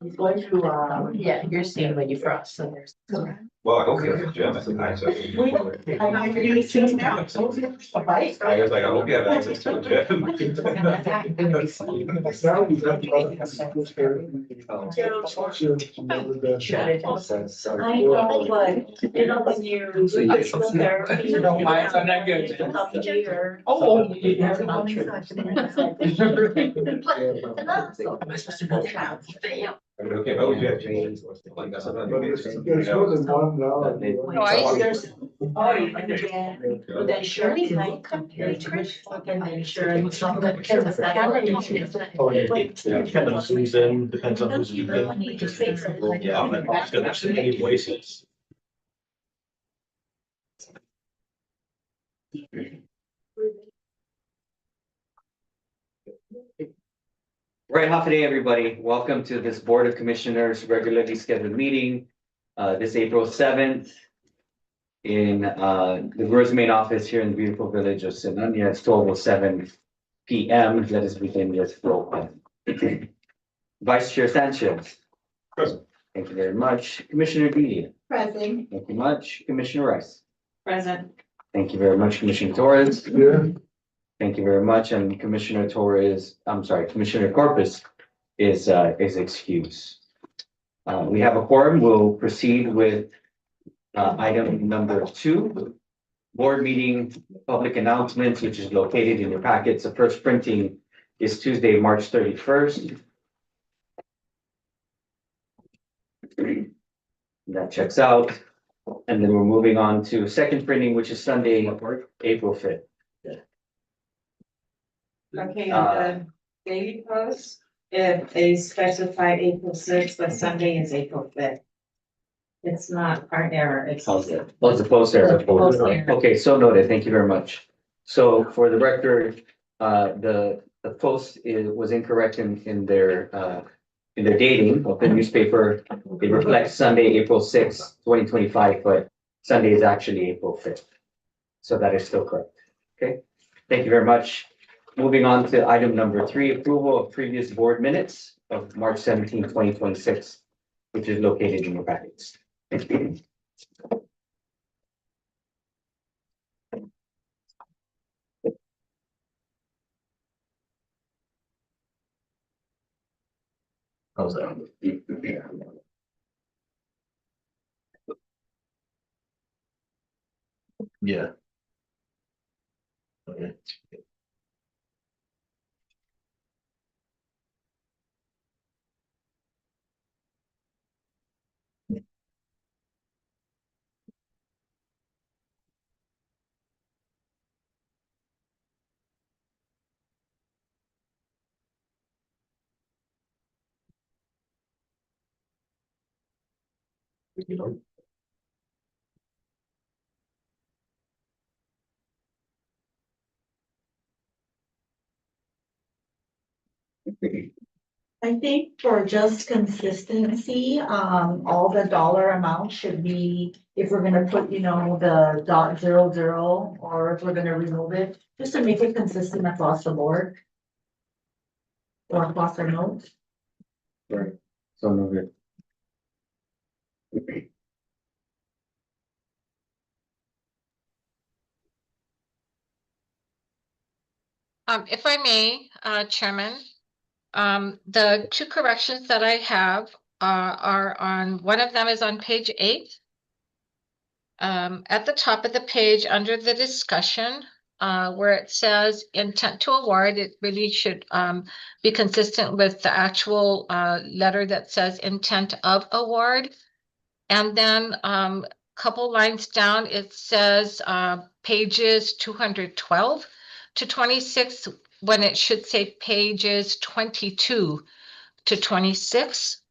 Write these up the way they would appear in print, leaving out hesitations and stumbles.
He's going to, yeah, you're seeing when you frost, so there's. Well, I hope you have a gym at the night. So. I'm doing things now. I was like, I hope you have access to a gym. I know, but you know, when you're doing physical therapy. You know, mine's not that good. Oh. Okay, but would you have changed or something like that? There's more than one now. There's, oh, you can get, with the insurance, like, compared to the insurance. Kind of zooms in, depends on who's speaking. Yeah, but there's so many voices. Right, half a day, everybody. Welcome to this Board of Commissioners regularly scheduled meeting. This April 7th in the GHURA's main office here in the beautiful village of Sinania. It's 12:07 p.m. Let us begin with roll call. Vice Chair Sanchez. Present. Thank you very much. Commissioner Delia. Present. Thank you much. Commissioner Rice. Present. Thank you very much, Commissioner Torres. Yeah. Thank you very much. And Commissioner Torres, I'm sorry, Commissioner Corpus is excused. We have a quorum. We'll proceed with item number 2, board meeting public announcements, which is located in your packets. The first printing is Tuesday, March 31st. That checks out. And then we're moving on to second printing, which is Sunday, April 5th. Okay, on the daily post, if they specify April 6th, but Sunday is April 5th. It's not our error, it's. How's that? What's the post there? Post error. Okay, so noted. Thank you very much. So for the record, the post was incorrect in their dating of the newspaper. It reflects Sunday, April 6th, 2025, but Sunday is actually April 5th. So that is still correct. Okay, thank you very much. Moving on to item number 3, approval of previous board minutes of March 17, 2026, which is located in your packets. How's that? Yeah. Okay. I think for just consistency, all the dollar amount should be, if we're gonna put, you know, the .00, or if we're gonna remove it, just to make it consistent across the board. Or across our notes. Right. So move it. If I may, Chairman, the 2 corrections that I have are on, one of them is on page 8. At the top of the page, under the discussion, where it says intent to award, it really should be consistent with the actual letter that says intent of award. And then couple lines down, it says pages 212 to 26, when it should say pages 22 to 26.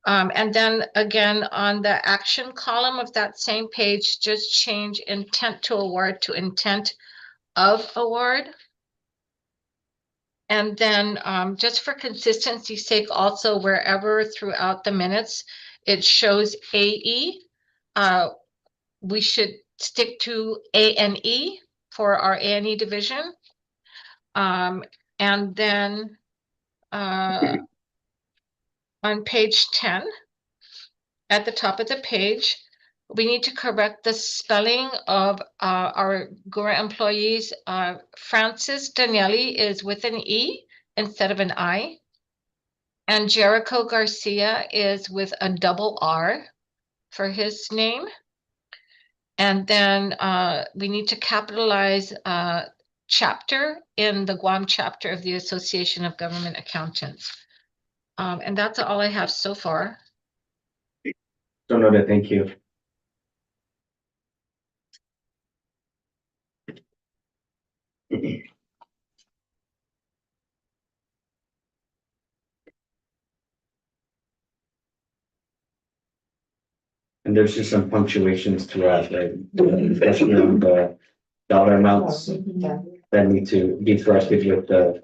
And then again, on the action column of that same page, just change intent to award to intent of award. And then just for consistency's sake, also wherever throughout the minutes, it shows AE, we should stick to ANE for our ANE division. And then on page 10, at the top of the page, we need to correct the spelling of our GHURA employees. Francis Daniele is with an E instead of an I. And Jericho Garcia is with a double R for his name. And then we need to capitalize chapter in the Guam chapter of the Association of Government Accountants. And that's all I have so far. So noted, thank you. And there's just some punctuations throughout, right? Especially on the dollar amounts that need to be corrected with the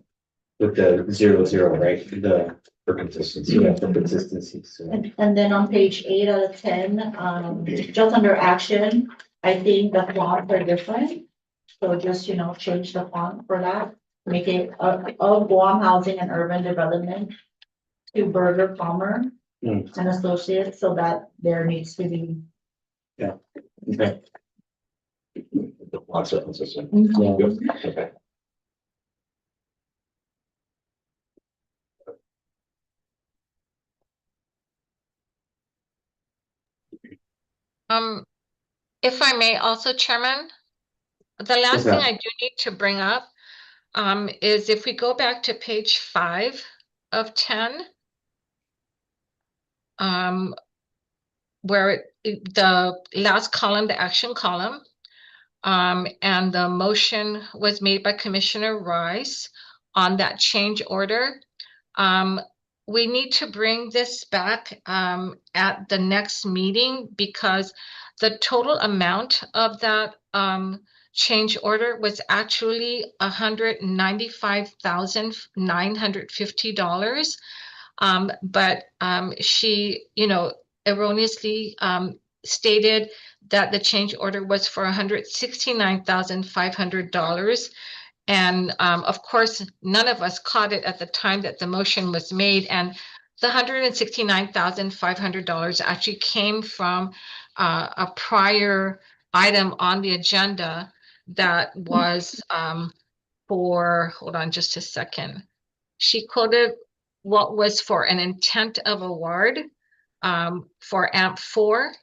00, right? The For consistency. yeah, for consistency, so. And then on page 8 out of 10, just under action, I think the fonts are different. So just, change the font for that, make it of Guam Housing and Urban Development to Burger Palmer Hmm. and Associates, so that there needs to be. Okay. Lots of consistent. Yeah. Yep. Okay. If I may also, Chairman, the last thing ma'am. I do need to bring up is if we go back to page 5 of 10, where the last column, the action column, and the motion was made by Commissioner Rice on that change order. We need to bring this back at the next meeting because the total amount of that change order was actually $195,950. But she, erroneously stated that the change order was for $169,500. And of course, none of us caught it at the time that the motion was made. And the $169,500 actually came from a prior item on the agenda that was hold on just a second. She quoted what was for an intent of award for AMP4,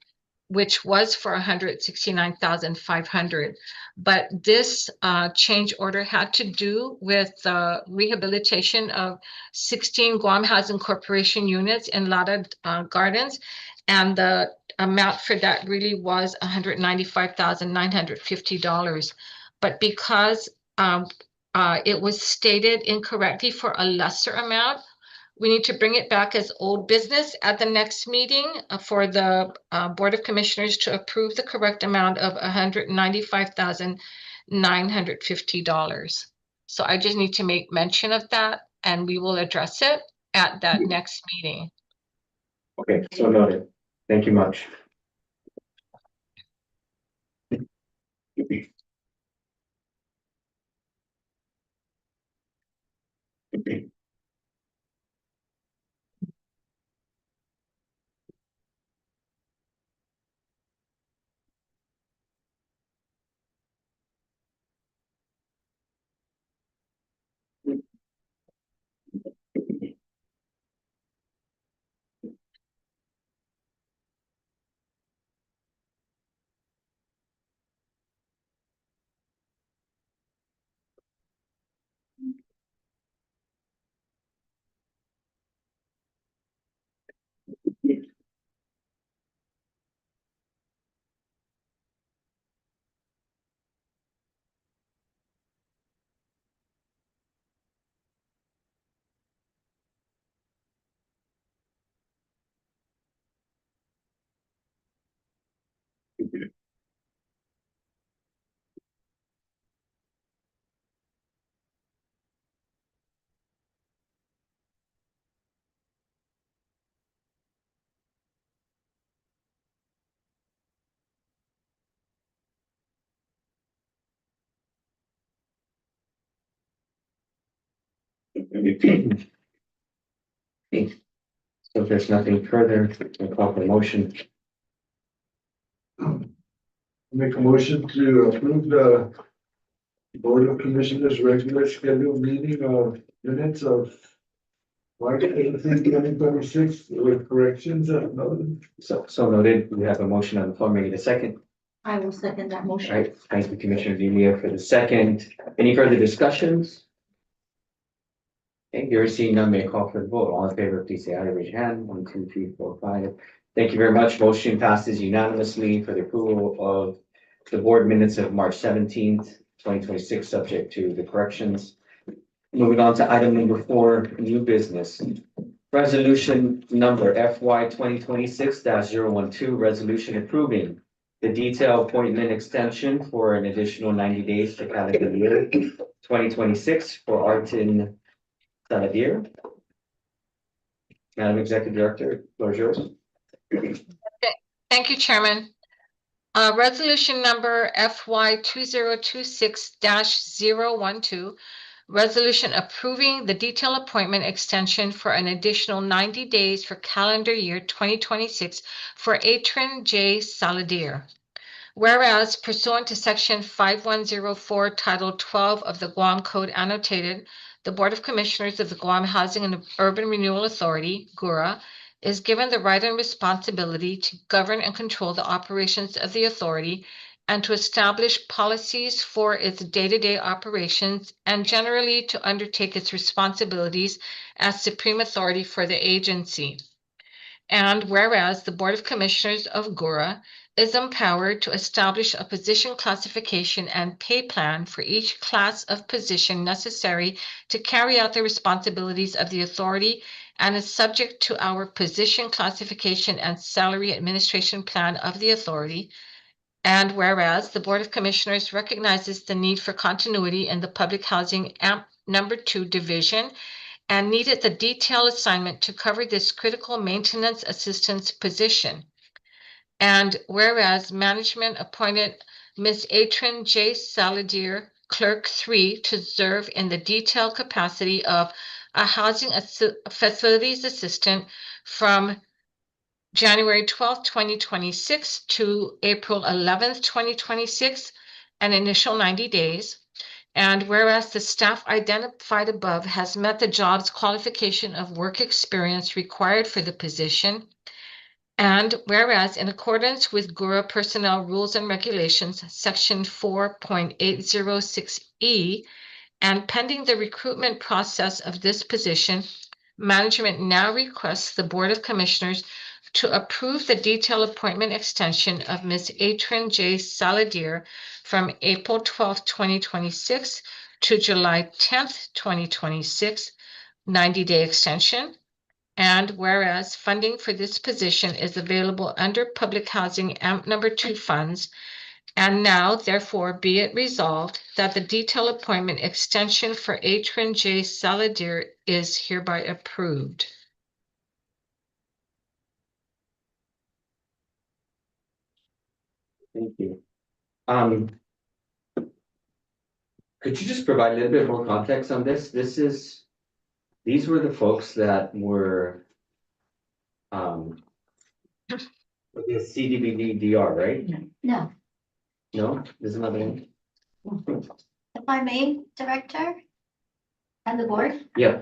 which was for $169,500. But this change order had to do with the rehabilitation of 16 Guam Housing Corporation units in Lada Gardens. And the amount for that really was $195,950. But because it was stated incorrectly for a lesser amount, we need to bring it back as old business at the next meeting for the Board of Commissioners to approve the correct amount of $195,950. So I just need to make mention of that and we will address it at that next meeting. Okay, so noted. Thank you much. So if there's nothing further, I'll call for the motion. Make a motion to approve the Board of Commissioners regular scheduled meeting of minutes of March 18th, 2026 with corrections as noted. So noted, we have a motion on the floor, maybe a second. I will second that All motion. right, thank you, Commissioner Delia, for the second. Any further discussions? Okay, you're seeing none, may I call for the vote. All in favor, please say aye, raise your hand. 1, 2, 3, 4, 5. Thank you very much. Motion passes unanimously for the approval of the board minutes of March 17th, 2026, subject to the corrections. Moving on to item number 4, new business. Resolution number FY 2026-012, resolution approving the detail appointment extension for an additional 90 days to calendar year 2026 for Artin Saladir. Madam Executive Director, floor is yours. Thank you, Chairman. Resolution number FY 2026-012. Resolution approving the detail appointment extension for an additional 90 days for calendar year 2026 for Atrin J. Saladir. Whereas pursuant to section 5104, title 12 of the Guam Code annotated, the Board of Commissioners of the Guam Housing and Urban Renewal Authority, GHURA, is given the right and responsibility to govern and control the operations of the authority and to establish policies for its day-to-day operations and generally to undertake its responsibilities as supreme authority for the agency. And whereas the Board of Commissioners of GHURA is empowered to establish a position classification and pay plan for each class of position necessary to carry out the responsibilities of the authority and is subject to our position classification and salary administration plan of the authority. And whereas the Board of Commissioners recognizes the need for continuity in the Public Housing AMP number 2 division and needed the detailed assignment to cover this critical maintenance assistance position. And whereas management appointed Ms. Atrin J. Saladir, Clerk 3, to serve in the detailed capacity of a housing facilities assistant from January 12, 2026 to April 11th, 2026, an initial 90 days. And whereas the staff identified above has met the job's qualification of work experience required for the position. And whereas in accordance with GHURA Personnel Rules and Regulations, Section 4.806E, and pending the recruitment process of this position, management now requests the Board of Commissioners to approve the detail appointment extension of Ms. Atrin J. Saladir from April 12, 2026 to July 10th, 2026, 90-day extension. And whereas funding for this position is available under Public Housing AMP number 2 funds, and now therefore be it resolved that the detail appointment extension for Atrin J. Saladir is hereby approved. Thank you. Could you just provide a little bit more context on this? These were the folks that were the CDBD-DR, right? No, No, there's another one. if I may, Director and the board, Yeah.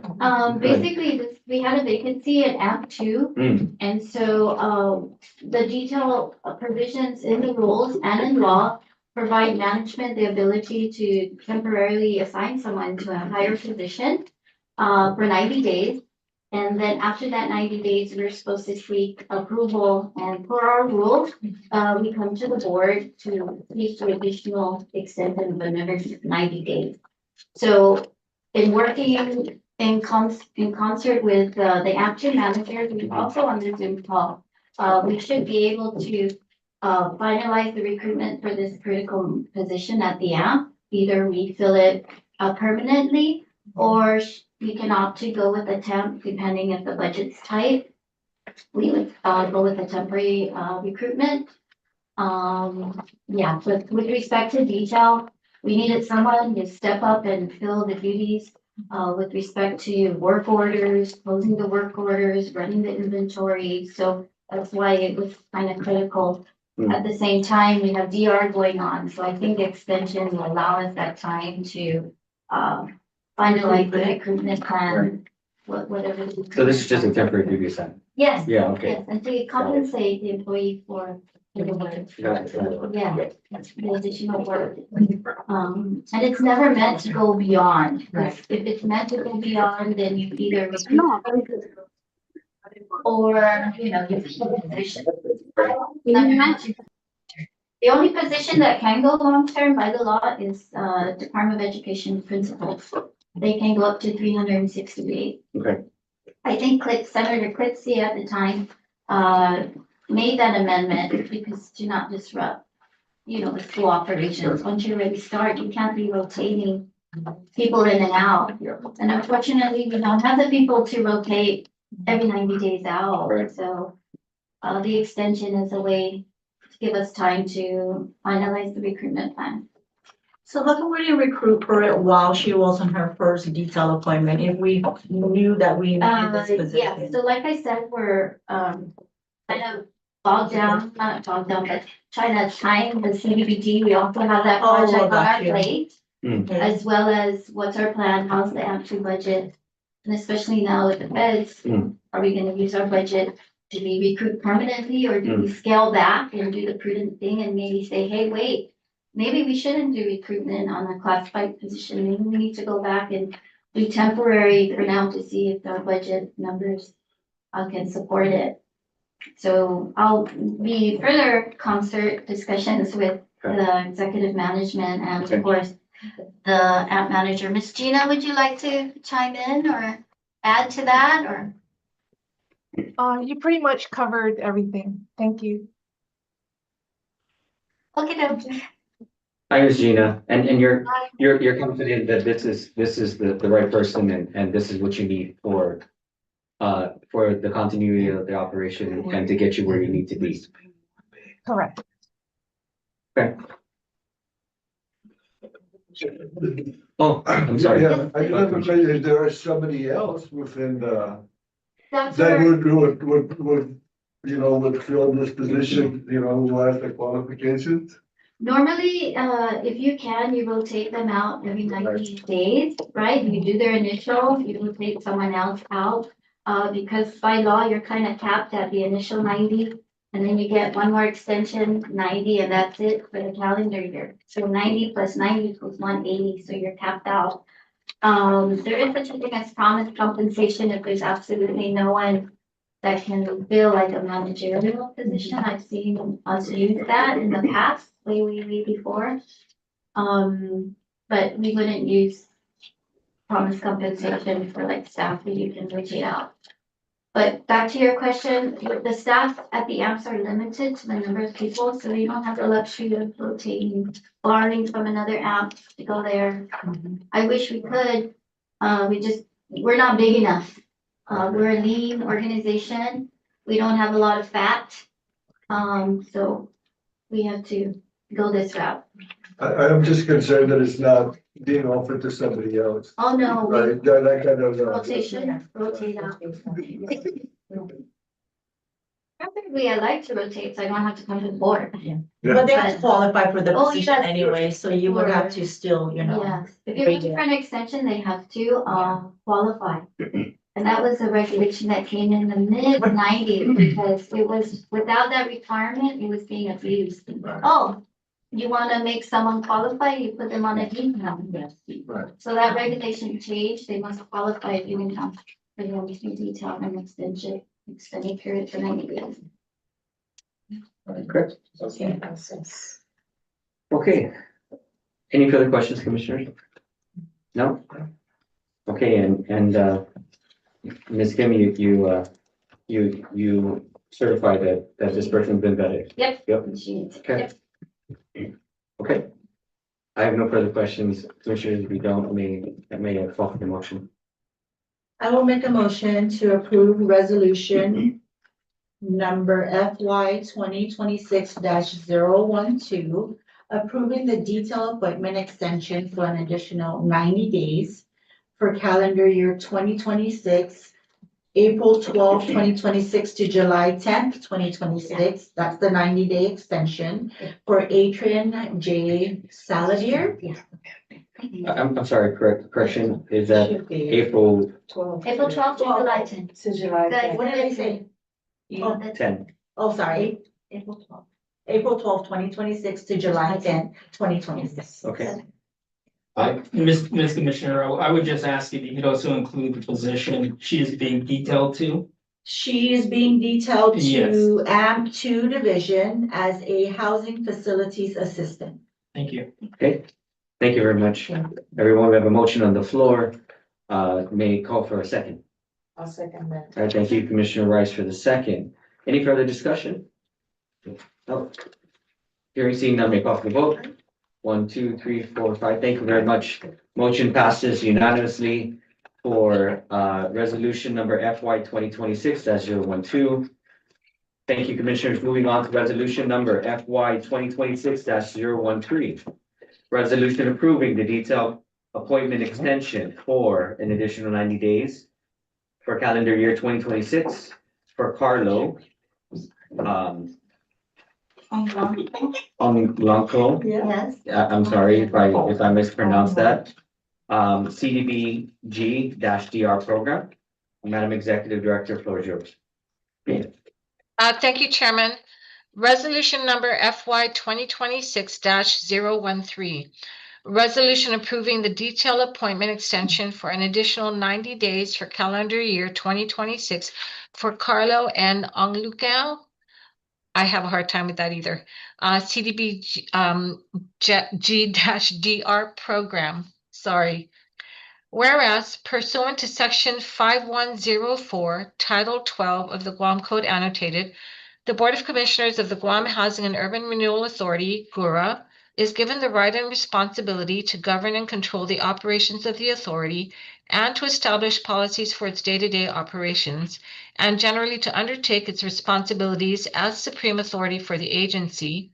basically we had a vacancy at AMP 2. And so, the detailed provisions in the rules and in law provide management the ability to temporarily assign someone to a higher position, for 90 days. And then after that 90 days, we're supposed to seek approval, and per our rules, we come to the board to seek an additional extension of another 90 days. So in working in concert with the AMP manager, we also on the Zoom call, we should be able to finalize the recruitment for this critical position at the AMP. Either we fill it permanently, or we can opt to go with a temp depending if the budget's tight. We would go with a temporary recruitment. With respect to detail, we needed someone to step up and fill the duties with respect to work orders, closing the work orders, running the inventory. So that's why it was kind of critical. At the same time, we have DR going on, so I think the extension will allow us that time to finalize the recruitment plan, whatever. the So this is just a recruitment plan. temporary duty assignment? Yes, Yeah, okay. yes, and to compensate the employee for the work. Got it. Yeah, the additional work. And it's never meant to go beyond. If it's meant to go beyond, then you either recruit or, you know, you fill the position. Never meant to. The only position that can go long-term by the law is, Department of Education principal. They can go up to 368. Okay. I think Senator Clitsy at the time, made that amendment because to not disrupt, you know, the school operations. Once you already start, you can't be rotating people in and out. And unfortunately, we don't have the people to rotate every 90 days out. Right. So, the extension is a way to give us time to finalize the recruitment plan. So how come we didn't recruit her while she was on her first detail appointment, if we knew that we needed this Yeah, position? so like I said, we're, kind of bogged down, not bogged down, but trying to time the CDBG. We also have that Oh, project on our got you. plate. Okay. As well as what's our plan, how's the AMP2 budget? And especially now with the feds, are we gonna use our budget to be recruit permanently, or do we scale back and do the prudent thing and maybe say, hey, wait, maybe we shouldn't do recruitment on a classified position, maybe we need to go back and do temporary for now to see if our budget numbers can support it. So I'll be further concert discussions with the executive management and Okay. of course the app manager. Miss Gina, would you like to chime in or add to that or? You pretty much covered everything. Thank you. Okay, then. Hi, Ms. Gina, and you're confident that this is the right person and this is what you need for the continuity of the operation and to get you where you need to be. Correct. Okay. Oh, I'm sorry. Yeah, I just have a question, is there somebody else within the, That's that where, would, you know, would fill this position, you know, who has the qualifications? normally, if you can, you rotate them out every 90 days, right? You do their initial, you rotate someone else out. Because by law, you're kind of capped at the initial 90. And then you get one more extension, 90, and that's it for the calendar year. So 90 plus 90 equals 180, so you're capped out. There is such a thing as promised compensation if there's absolutely no one that can fill like a managerial position. I've seen us use that in the past, way before. But we wouldn't use promised compensation for like staff who you can rotate out. But back to your question, the staff at the AMPs are limited to the number of people, so we don't have the luxury of rotating, borrowing from another AMP to go there. I wish we could, we're not big enough. We're a lean organization, we don't have a lot of fat. So we have to go this route. I'm just concerned that it's not being offered to somebody else, Oh, no, right? That kind of, rotation, rotate out. Preferably, I like to rotate, so I don't have to come to the board. But they have to qualify for the Oh, position yes. anyway, so you would have to still, you know. Yes, if you're looking for an extension, they have to, qualify. And that was a regulation that came in the mid-90s because it was, without that requirement, it was being abused. Oh, you wanna make someone qualify, you put them on a heat count. Right. So that regulation changed, they must qualify if you can count for the only detail and extended period for 90 days. Correct. Okay. Any further questions, Commissioners? No? Okay, and Ms. Kim, you certify that this person's been vetted? Yep. Yep. Yep. Okay. I have no further questions. Commissioners, if we don't, I may call for the motion. I will make a motion to approve resolution number FY 2026-012, approving the detail appointment extension for an additional 90 days for calendar year 2026, April 12th, 2026 to July 10th, 2026. That's the 90-day extension for Adrian J. Saladier. I'm sorry, correction, is that Should be April April 12th to July 10th. To July. Guys, What did I say? Oh, that's 10? Oh, sorry, April 12th. April 12th, 2026 to July 10th, 2026. Okay. Ms. Commissioner, I would just ask if you could also include the position she is being detailed to. She is being detailed Yes. to AM2 Division as a Housing Facilities Assistant. Thank you. Okay, thank you very much. Everyone, we have a motion on the floor. May call for a second. I'll second that. All right, thank you, Commissioner Rice, for the second. Any further discussion? No. Hearing seen none, may call for the vote. 1, 2, 3, 4, 5. Thank you very much. Motion passes unanimously for resolution number FY 2026-012. Thank you, Commissioners. Moving on to resolution number FY 2026-013. Resolution approving the detailed appointment extension for an additional 90 days for calendar year 2026 for Carlo Blanco. Yeah. Yes. I'm sorry if I mispronounced that. CDBG-DR program. Madam Executive Director, floor is yours. Thank you, Chairman. Resolution number FY 2026-013. Resolution approving the detailed appointment extension for an additional 90 days for calendar year 2026 for Carlo and Onglukel. I have a hard time with that either. CDBG-DR program. Sorry. Whereas pursuant to section 5104, title 12 of the Guam Code annotated, the Board of Commissioners of the Guam Housing and Urban Renewal Authority, GHURA, is given the right and responsibility to govern and control the operations of the authority and to establish policies for its day-to-day operations, and generally to undertake its responsibilities as supreme authority for the agency.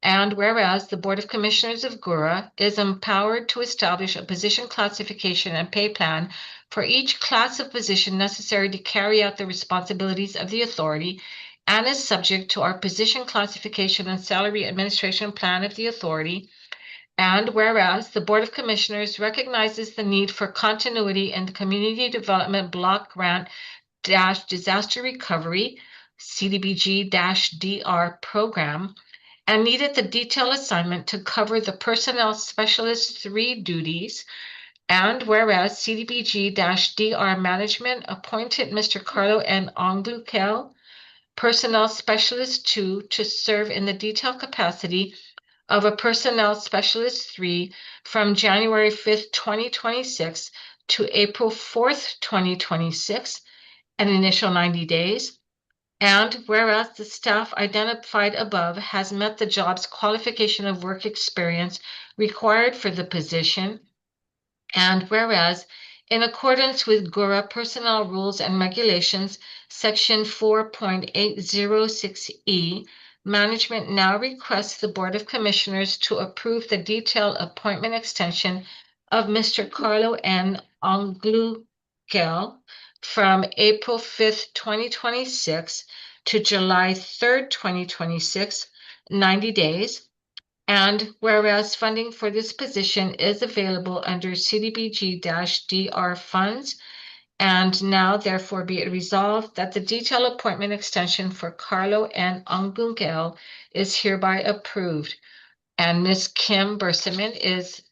And whereas the Board of Commissioners of GHURA is empowered to establish a position classification and pay plan for each class of position necessary to carry out the responsibilities of the authority, and is subject to our position classification and salary administration plan of the authority. And whereas the Board of Commissioners recognizes the need for continuity in the Community Development Block Grant Disaster Recovery, CDBG-DR program, and needed the detailed assignment to cover the Personnel Specialist 3 duties. And whereas CDBG-DR Management appointed Mr. Carlo N. Onglukel, Personnel Specialist 2, to serve in the detailed capacity of a Personnel Specialist 3 from January 5th, 2026 to April 4th, 2026, an initial 90 days. And whereas the staff identified above has met the job's qualification of work experience required for the position, and whereas in accordance with GHURA Personnel Rules and Regulations, Section 4.806E, management now requests the Board of Commissioners to approve the detailed appointment extension of Mr. Carlo N. Onglukel from April 5th, 2026 to July 3rd, 2026, 90 days. And whereas funding for this position is available under CDBG-DR funds, and now therefore be it resolved that the detailed appointment extension for Carlo and Onglukel is hereby approved. And Ms. Kim Berseman is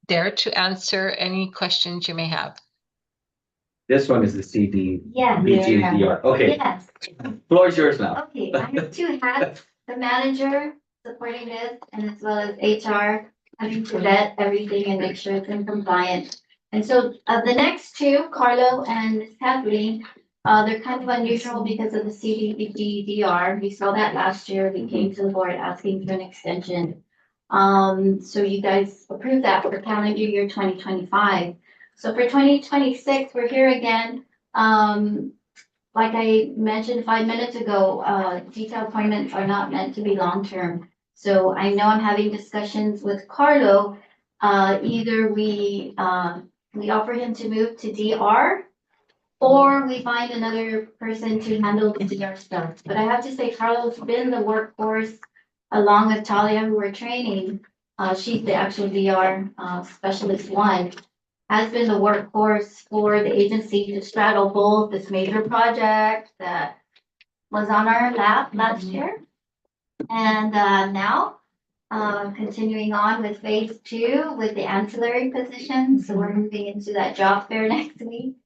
there to answer any questions you may have. This one is the Yeah. CDBG-DR. Okay, Yes. floor is yours now. Okay, I have two hats, the manager supporting this and as well as HR, having to vet everything and make sure it's in compliance. And so the next two, Carlo and Ms. Kathleen, they're kind of unusual because of the CDBG-DR. We saw that last year. We came to the board asking for an extension. So you guys approved that for calendar year 2025. So for 2026, we're here again. Like I mentioned 5 minutes ago, detailed appointments are not meant to be long-term. So I know I'm having discussions with Carlo. Either we we offer him to move to DR. Or we find another person to handle the DR stuff. But I have to say, Carla's been the workforce along with Talia, who we're training. She's the actual DR specialist one, has been the workforce for the agency to straddle both this major project that was on our lap last year. And now, continuing on with phase 2 with the ancillary positions. So we're moving into that job fair next week,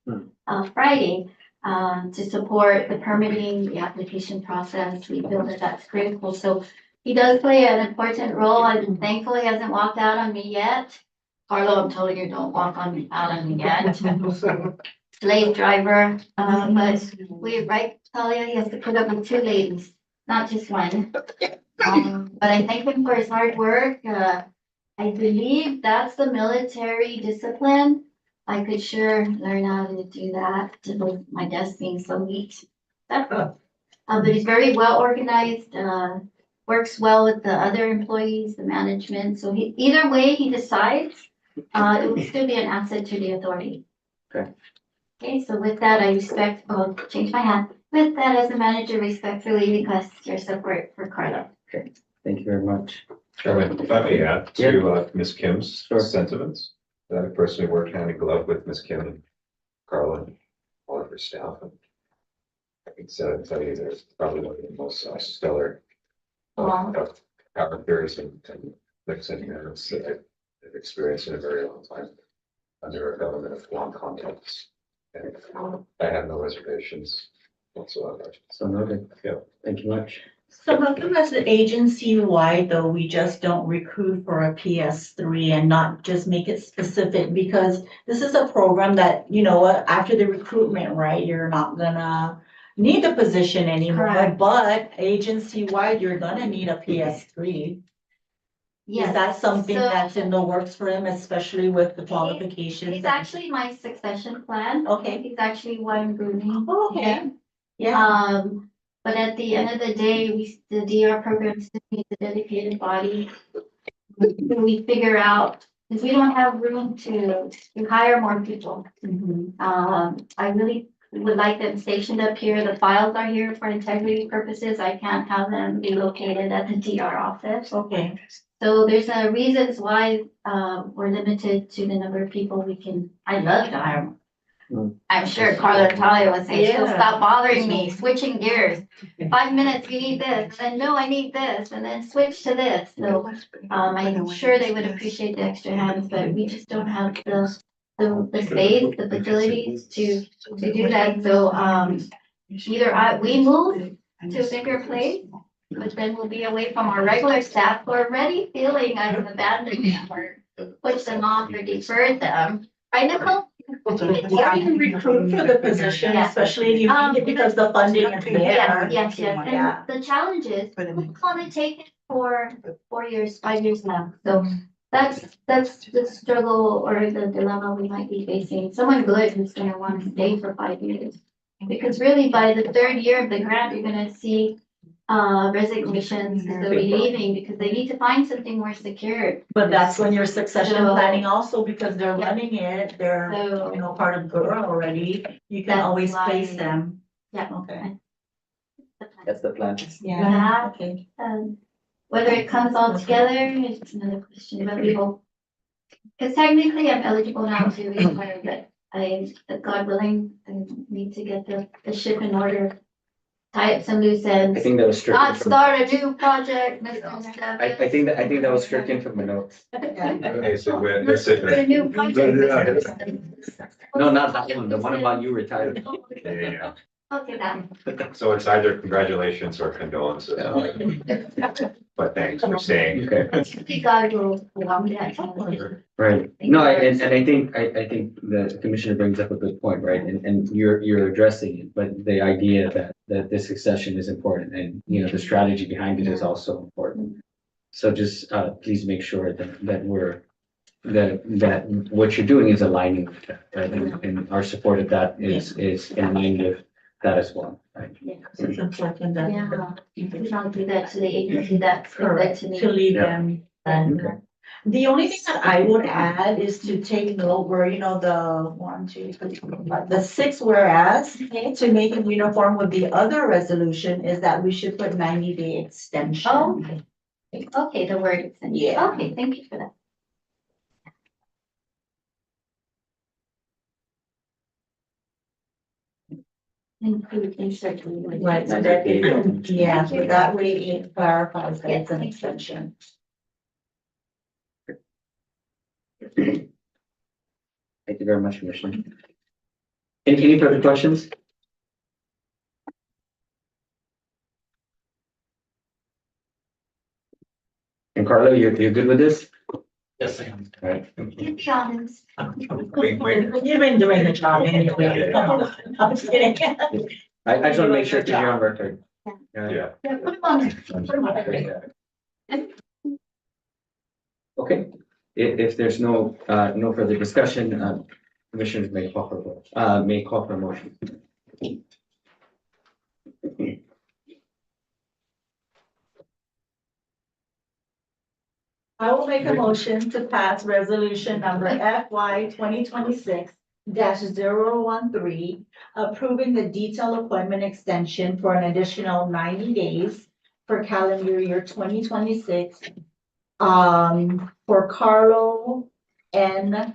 Friday, to support the permitting, the application process. We feel that that's critical. So he does play an important role, and thankfully hasn't walked out on me yet. Carlo, I'm telling you, don't walk out on me yet. Slave driver, but we, right, Talia, he has to put up with 2 ladies, not just one. But I thank him for his hard work. I believe that's the military discipline. I could sure learn how to do that, with my desk being so neat. But he's very well organized, works well with the other employees, the management. So either way he decides, it will still be an asset to the authority. Okay. Okay, so with that, I change my hat. With that, as a manager, respectfully request your support for Carla. Okay, thank you very much. Chairman, if I may add to Ms. Kim's Sure. sentiments, that I personally worked hand in glove with Ms. Kim and Carla and all of her staff. And I can tell you there's probably one of the most stellar characters and mix and parents that I've experienced in a very long time under a government of long contacts. And I have no reservations whatsoever. So noted. Yeah. Thank you much. So how come as an agency-wide though, we just don't recruit for a PS3 and not just make it specific? Because this is a program that, you know, after the recruitment, right, you're not gonna need the position anymore, Correct. but agency-wide, you're gonna need a PS3. Yes. Is that something So- that's in the works for him, especially with the qualifications? It's actually my succession plan. Okay. It's actually why I'm grooming. Oh, okay. him. Yeah, But at the end of the day, the DR program still needs a dedicated body. We figure out, because we don't have room to hire more people. I really would like them stationed up here. The files are here for integrity purposes. I can't have them be located at the DR office. okay. So there's reasons why we're limited to the number of people we can. I'd love to hire more. I'm sure Carla and Talia would say, "So Yeah. stop bothering me, switching gears. 5 minutes, you need this, and then no, I need this, and then switch to this." So I'm sure they would appreciate the extra hands, but we just don't have the space, the facilities to do that. So either we move to a bigger place, but then we'll be away from our regular staff who are already feeling I've abandoned them or pushed them off or deferred them. Right, Nicole? Or you can recruit for the position, Yeah. especially if you need it because the funding is there. Yes. Yeah. And the challenge is, we want to take it for 4 years, 5 years now. So that's the struggle or the dilemma we might be facing. Someone good who's gonna want to stay for 5 years. Because really by the 3rd year of the grant, you're gonna see resignations because they'll be leaving because they need to find something more secure. But that's when your succession So- planning also, because they're running it, they're, So- you know, part of GHURA already, you can That's always why- place them. Yeah. Okay. That's the plan. Yeah. Okay. Whether it comes all together is another question, but we hope. Because technically I'm eligible now to retire, but God willing, I need to get the ship in order. Tie up some loose I ends, think that was stricken not from, start a new project, Mr. I think that was stricken from the notes. Okay, so that's it. A new project. No, not that one, the one about you retired. Yeah. Okay, that. So it's either congratulations or condolences, but thanks for staying. Okay. God will allow me that time. Right, no, and I think the commissioner brings up a good point, right, and you're addressing it, but the idea that the succession is important, and, you know, the strategy behind it is also important. So just, please make sure that what you're doing is aligning with that, right, and our support of that is in line with that as well, right? It's important that. Yeah, we don't do that to the agency, that's good Correct, to me. to leave Yeah. them, and, Okay. The only thing that I would add is to take note where, you know, the 1, 2, 3, 4, 5, the 6 whereas, to make it uniform with the other resolution is that we should put 90-day extension. Oh, okay, the word extension. Yeah. Okay, thank you for that. Include insert. Right, so that, yeah, so that way it clarifies that it's an extension. Thank you very much, Commissioner. Any further questions? And Carlo, you're good with this? Yes, I am. All right. Shannon's. You've been doing the job anyway. I'm just kidding. I just want to make sure because you're on record. Yeah. Yeah, put them on. Put them on. Okay, if there's no further discussion, commissioners may call for a vote, may call for a motion. I will make a motion to pass resolution number FY 2026-013, approving the detailed appointment extension for an additional 90 days for calendar year 2026. For Carlo N.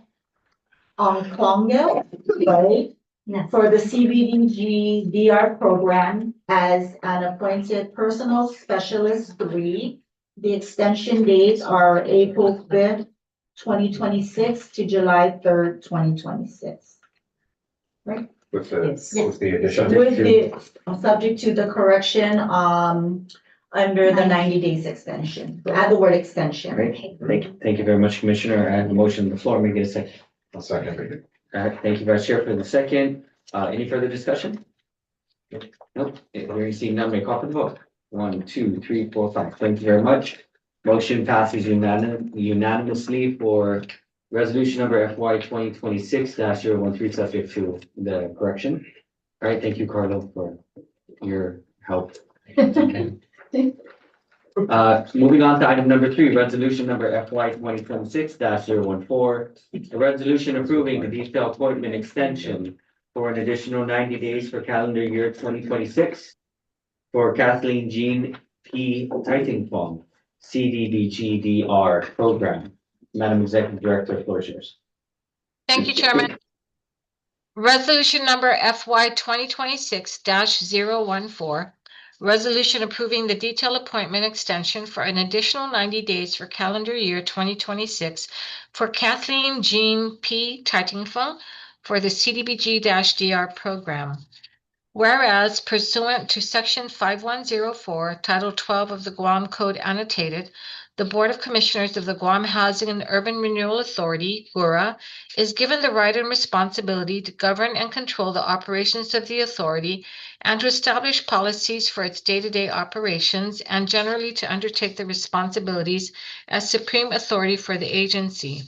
Klonga, right? Yes. For the CBDG DR program as an appointed personal specialist 3. The extension dates are April 5th, 2026 to July 3rd, 2026. With the, Yes. with the addition. With the, subject to the correction, under the 90 days extension, add the word extension. Great, thank you very much, Commissioner. I have a motion on the floor, may I get a second? I'll second. Thank you, Vice Chair, for the second. Any further discussion? Nope, hearing seen none, may call for the vote. 1, 2, 3, 4, 5. Thank you very much. Motion passes unanimously for resolution number FY 2026-013, subject to the correction. All right, thank you, Carlo, for your help. Moving on to item number 3, resolution number FY 2026-014. A resolution approving the detailed appointment extension for an additional 90 days for calendar year 2026 for Kathleen Jean P. Titingfong, CDBG-DR program. Madam Executive Director, floor is yours. Thank you, Chairman. Resolution number FY 2026-014. Resolution approving the detailed appointment extension for an additional 90 days for calendar year 2026 for Kathleen Jean P. Titingfong for the CDBG-DR program. Whereas pursuant to Section 5104, Title 12 of the Guam Code Annotated, the Board of Commissioners of the Guam Housing and Urban Renewal Authority, GHURA, is given the right and responsibility to govern and control the operations of the authority and to establish policies for its day-to-day operations and generally to undertake the responsibilities as supreme authority for the agency.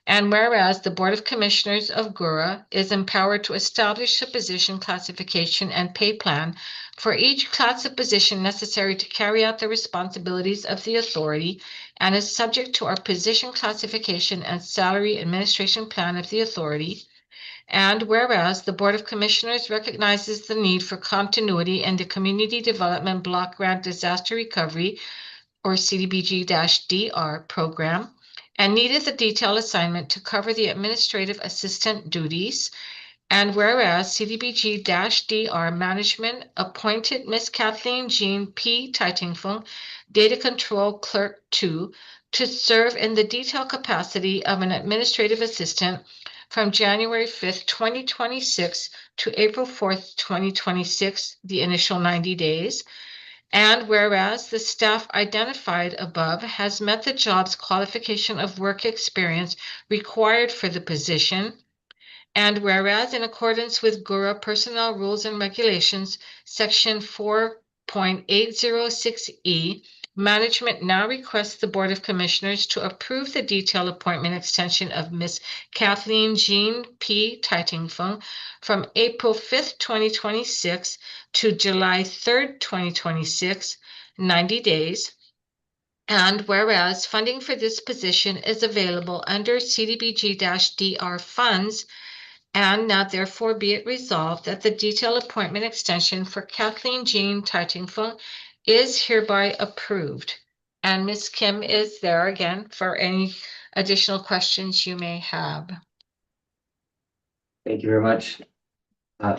And whereas the Board of Commissioners of GHURA is empowered to establish a position classification and pay plan for each class of position necessary to carry out the responsibilities of the authority and is subject to our position classification and salary administration plan of the authority. And whereas the Board of Commissioners recognizes the need for continuity in the Community Development Block Grant Disaster Recovery or CDBG-DR program, and needed a detailed assignment to cover the administrative assistant duties. And whereas CDBG-DR management appointed Ms. Kathleen Jean P. Titingfong, Data Control Clerk 2, to serve in the detailed capacity of an administrative assistant from January 5th, 2026 to April 4th, 2026, the initial 90 days. And whereas the staff identified above has met the job's qualification of work experience required for the position, and whereas in accordance with GHURA Personnel Rules and Regulations, Section 4.806E, management now requests the Board of Commissioners to approve the detailed appointment extension of Ms. Kathleen Jean P. Titingfong from April 5th, 2026 to July 3rd, 2026, 90 days. And whereas funding for this position is available under CDBG-DR funds, and now therefore be it resolved that the detail appointment extension for Kathleen Jean Titingful is hereby approved. And Ms. Kim is there again for any additional questions you may have. Thank you very much.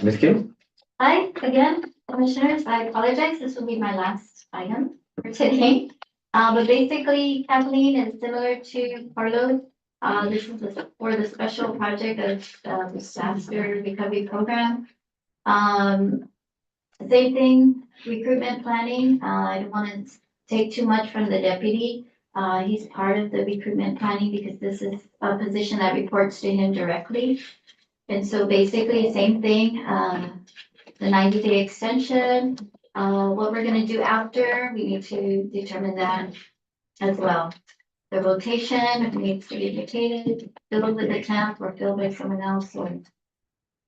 Ms. Kim? Hi, again, commissioners, I apologize, this will be my last item for today. But basically Kathleen is similar to Carlos. This is for the special project of disaster recovery program. Same thing, recruitment planning, I don't want to take too much from the deputy. He's part of the recruitment planning because this is a position that reports to him directly. And so basically, same thing, the 90-day extension, what we're gonna do after, we need to determine that as well. The rotation needs to be vacated, filled with a temp or filled by someone else, or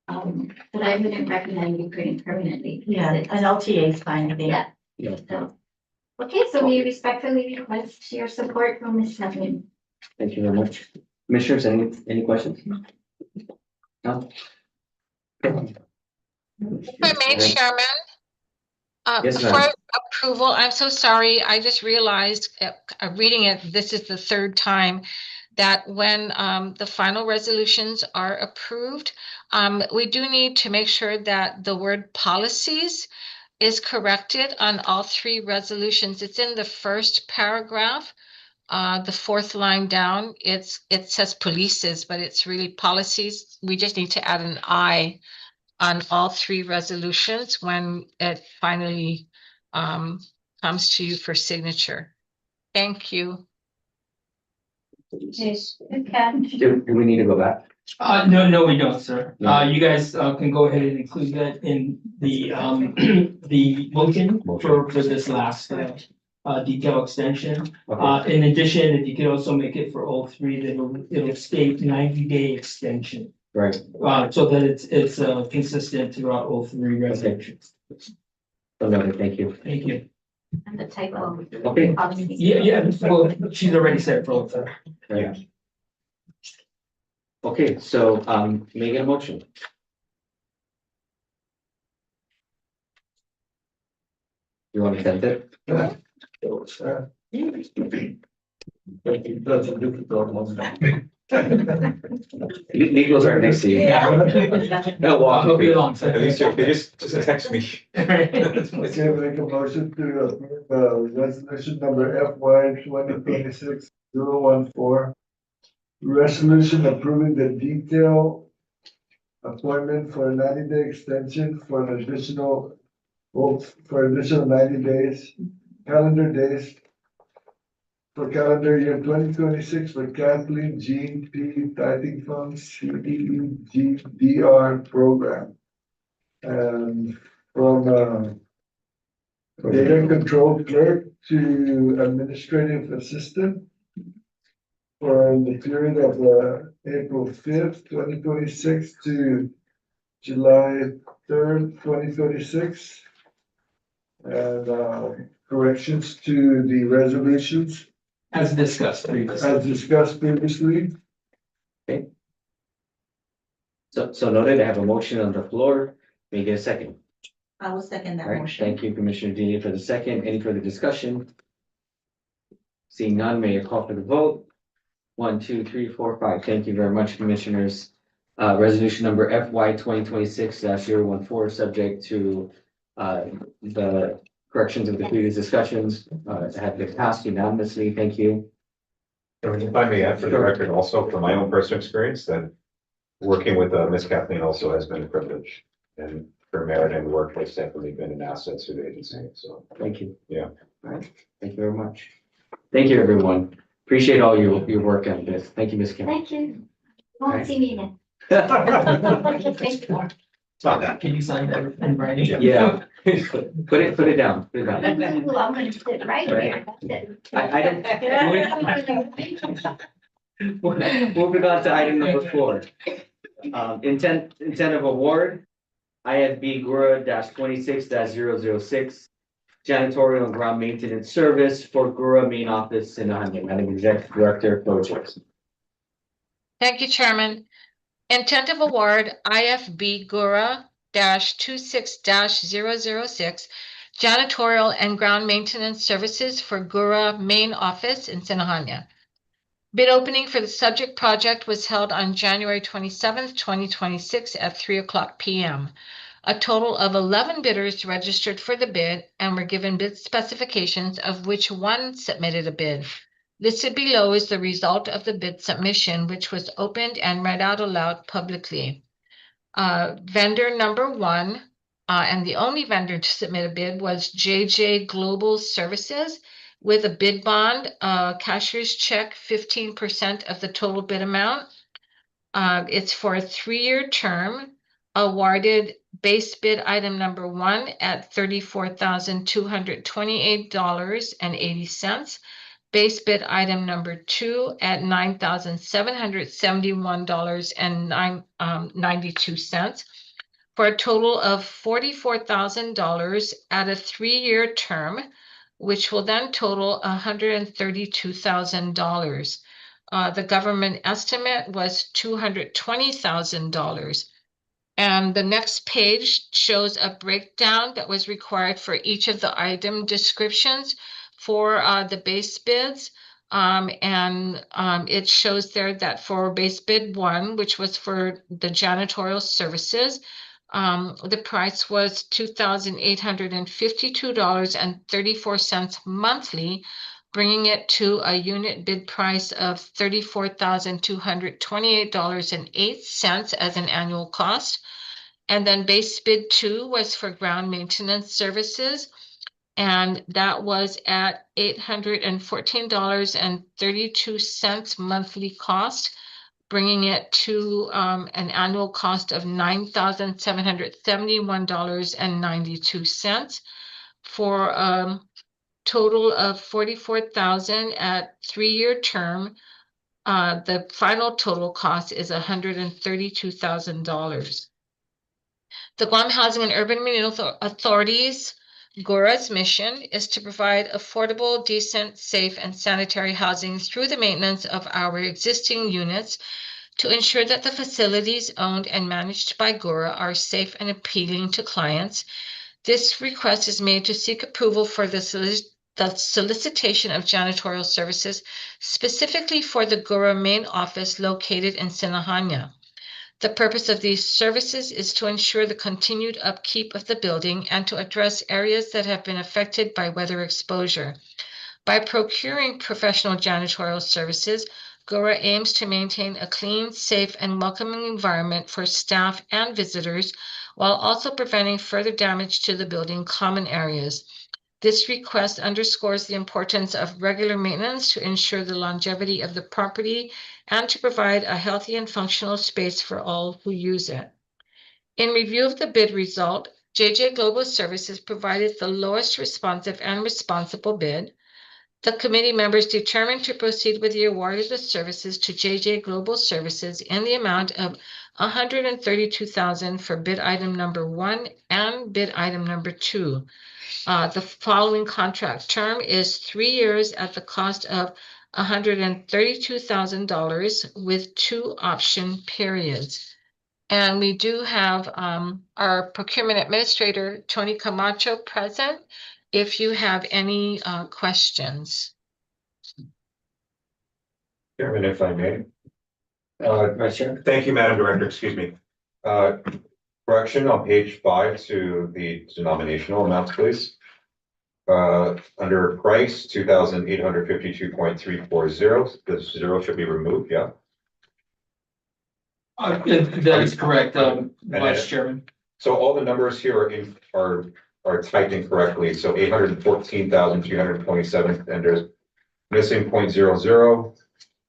but I wouldn't recommend recruiting permanently. Yeah, an LTA is fine, I think. Yeah. Yeah. So, okay, so we respectfully request your support from Ms. Kathleen. Thank you very much. Commissioners, any questions? No? If I may, Chairman. Yes, For ma'am. approval, I'm so sorry, I just realized, reading it, this is the third time that when the final resolutions are approved, we do need to make sure that the word policies is corrected on all three resolutions. It's in the first paragraph, the fourth line down. It says polices, but it's really policies. We just need to add an I on all three resolutions when it finally comes to you for signature. Thank you. Yes, okay. Do we need to go back? No, we don't, sir. No. You guys can go ahead and include that in the the motion for this last detail extension. Okay. In addition, if you could also make it for all three, then it'll state 90-day extension. Right. So that it's consistent throughout all three resolutions. Thank you. Thank you. And the typo. Okay. Obviously. Yeah, well, she's already said for all three. Right. Okay, so may I get a motion? You want to send it? That's a difficult one. Legals are next to you. No, I'll walk. help you along, sir. At least you just text me. Okay, make a motion to approve, resolution number FY 2026-014. Resolution approving the detail appointment for a 90-day extension for an additional, for additional 90 days, calendar days for calendar year 2026 for Kathleen Jean P. Titingful CDBG-DR program. And from data control clerk to administrative assistant for the period of April 5th, 2026 to July 3rd, 2026. And corrections to the resolutions As discussed previously. as discussed previously. So noted, I have a motion on the floor. May I get a second? I will second All that right, motion. thank you, Commissioner Dean, for the second. Any further discussion? Seeing none, may I call for the vote? 1, 2, 3, 4, 5. Thank you very much, Commissioners. Resolution number FY 2026-014, subject to the corrections of the previous discussions, have been passed unanimously. Thank you. And if I may add for the record also from my own personal experience that working with Ms. Kathleen also has been a privilege, and her merit and work has definitely been an asset to the agency. So Thank you. Yeah. All right, thank you very much. Thank you, everyone. Appreciate all your work on this. Thank you, Ms. Kim. Thank you. Won't Right. see me again. Can you sign that in writing? Yeah. Put it down. Put it down. Ooh, I'm gonna sit right here. I don't. Moving on to item number 4. Intent of award. IFB GHURA -26-006. janitorial and ground maintenance service for GHURA main office in Anaheim. Madam Executive Director, floor is yours. Thank you, Chairman. Intent of award IFB GHURA -26-006 janitorial and ground maintenance services for GHURA main office in Sinahanya. Bid opening for the subject project was held on January 27th, 2026 at 3:00 p.m. A total of 11 bidders registered for the bid and were given bid specifications, of which one submitted a bid. Listed below is the result of the bid submission, which was opened and read out aloud publicly. Vendor number one, and the only vendor to submit a bid, was JJ Global Services with a bid bond, cashier's check, 15% of the total bid amount. It's for a 3-year term, awarded base bid item number one at $34,228.80. Base bid item number two at $9,771.92 for a total of $44,000 at a 3-year term, which will then total $132,000. The government estimate was $220,000. And the next page shows a breakdown that was required for each of the item descriptions for the base bids. It shows there that for base bid one, which was for the janitorial services, the price was $2,852.34 monthly, bringing it to a unit bid price of $34,228.08 as an annual cost. And then base bid two was for ground maintenance services, and that was at $814.32 monthly cost, bringing it to an annual cost of $9,771.92 for a total of $44,000 at 3-year term. The final total cost is $132,000. The Guam Housing and Urban Renewal Authority's GHURA's mission is to provide affordable, decent, safe, and sanitary housing through the maintenance of our existing units to ensure that the facilities owned and managed by GHURA are safe and appealing to clients. This request is made to seek approval for the solicitation of janitorial services specifically for the GHURA main office located in Sinahanya. The purpose of these services is to ensure the continued upkeep of the building and to address areas that have been affected by weather exposure. By procuring professional janitorial services, GHURA aims to maintain a clean, safe, and welcoming environment for staff and visitors, while also preventing further damage to the building common areas. This request underscores the importance of regular maintenance to ensure the longevity of the property and to provide a healthy and functional space for all who use it. In review of the bid result, JJ Global Services provided the lowest responsive and responsible bid. The committee members determined to proceed with the award of the services to JJ Global Services in the amount of $132,000 for bid item number one and bid item number two. The following contract term is 3 years at the cost of $132,000 with 2 option periods. And we do have our procurement administrator, Tony Camacho, present, if you have any questions. Chairman, if I may. Vice Chair. Thank you, Madam Director, excuse me. Correction on page 5 to the denominational amounts, please. Under price, $2,852.340, the 0 should be removed, yeah? That is correct, Vice Chairman. So all the numbers here are typed incorrectly, so 814,327, and there's missing 0.00.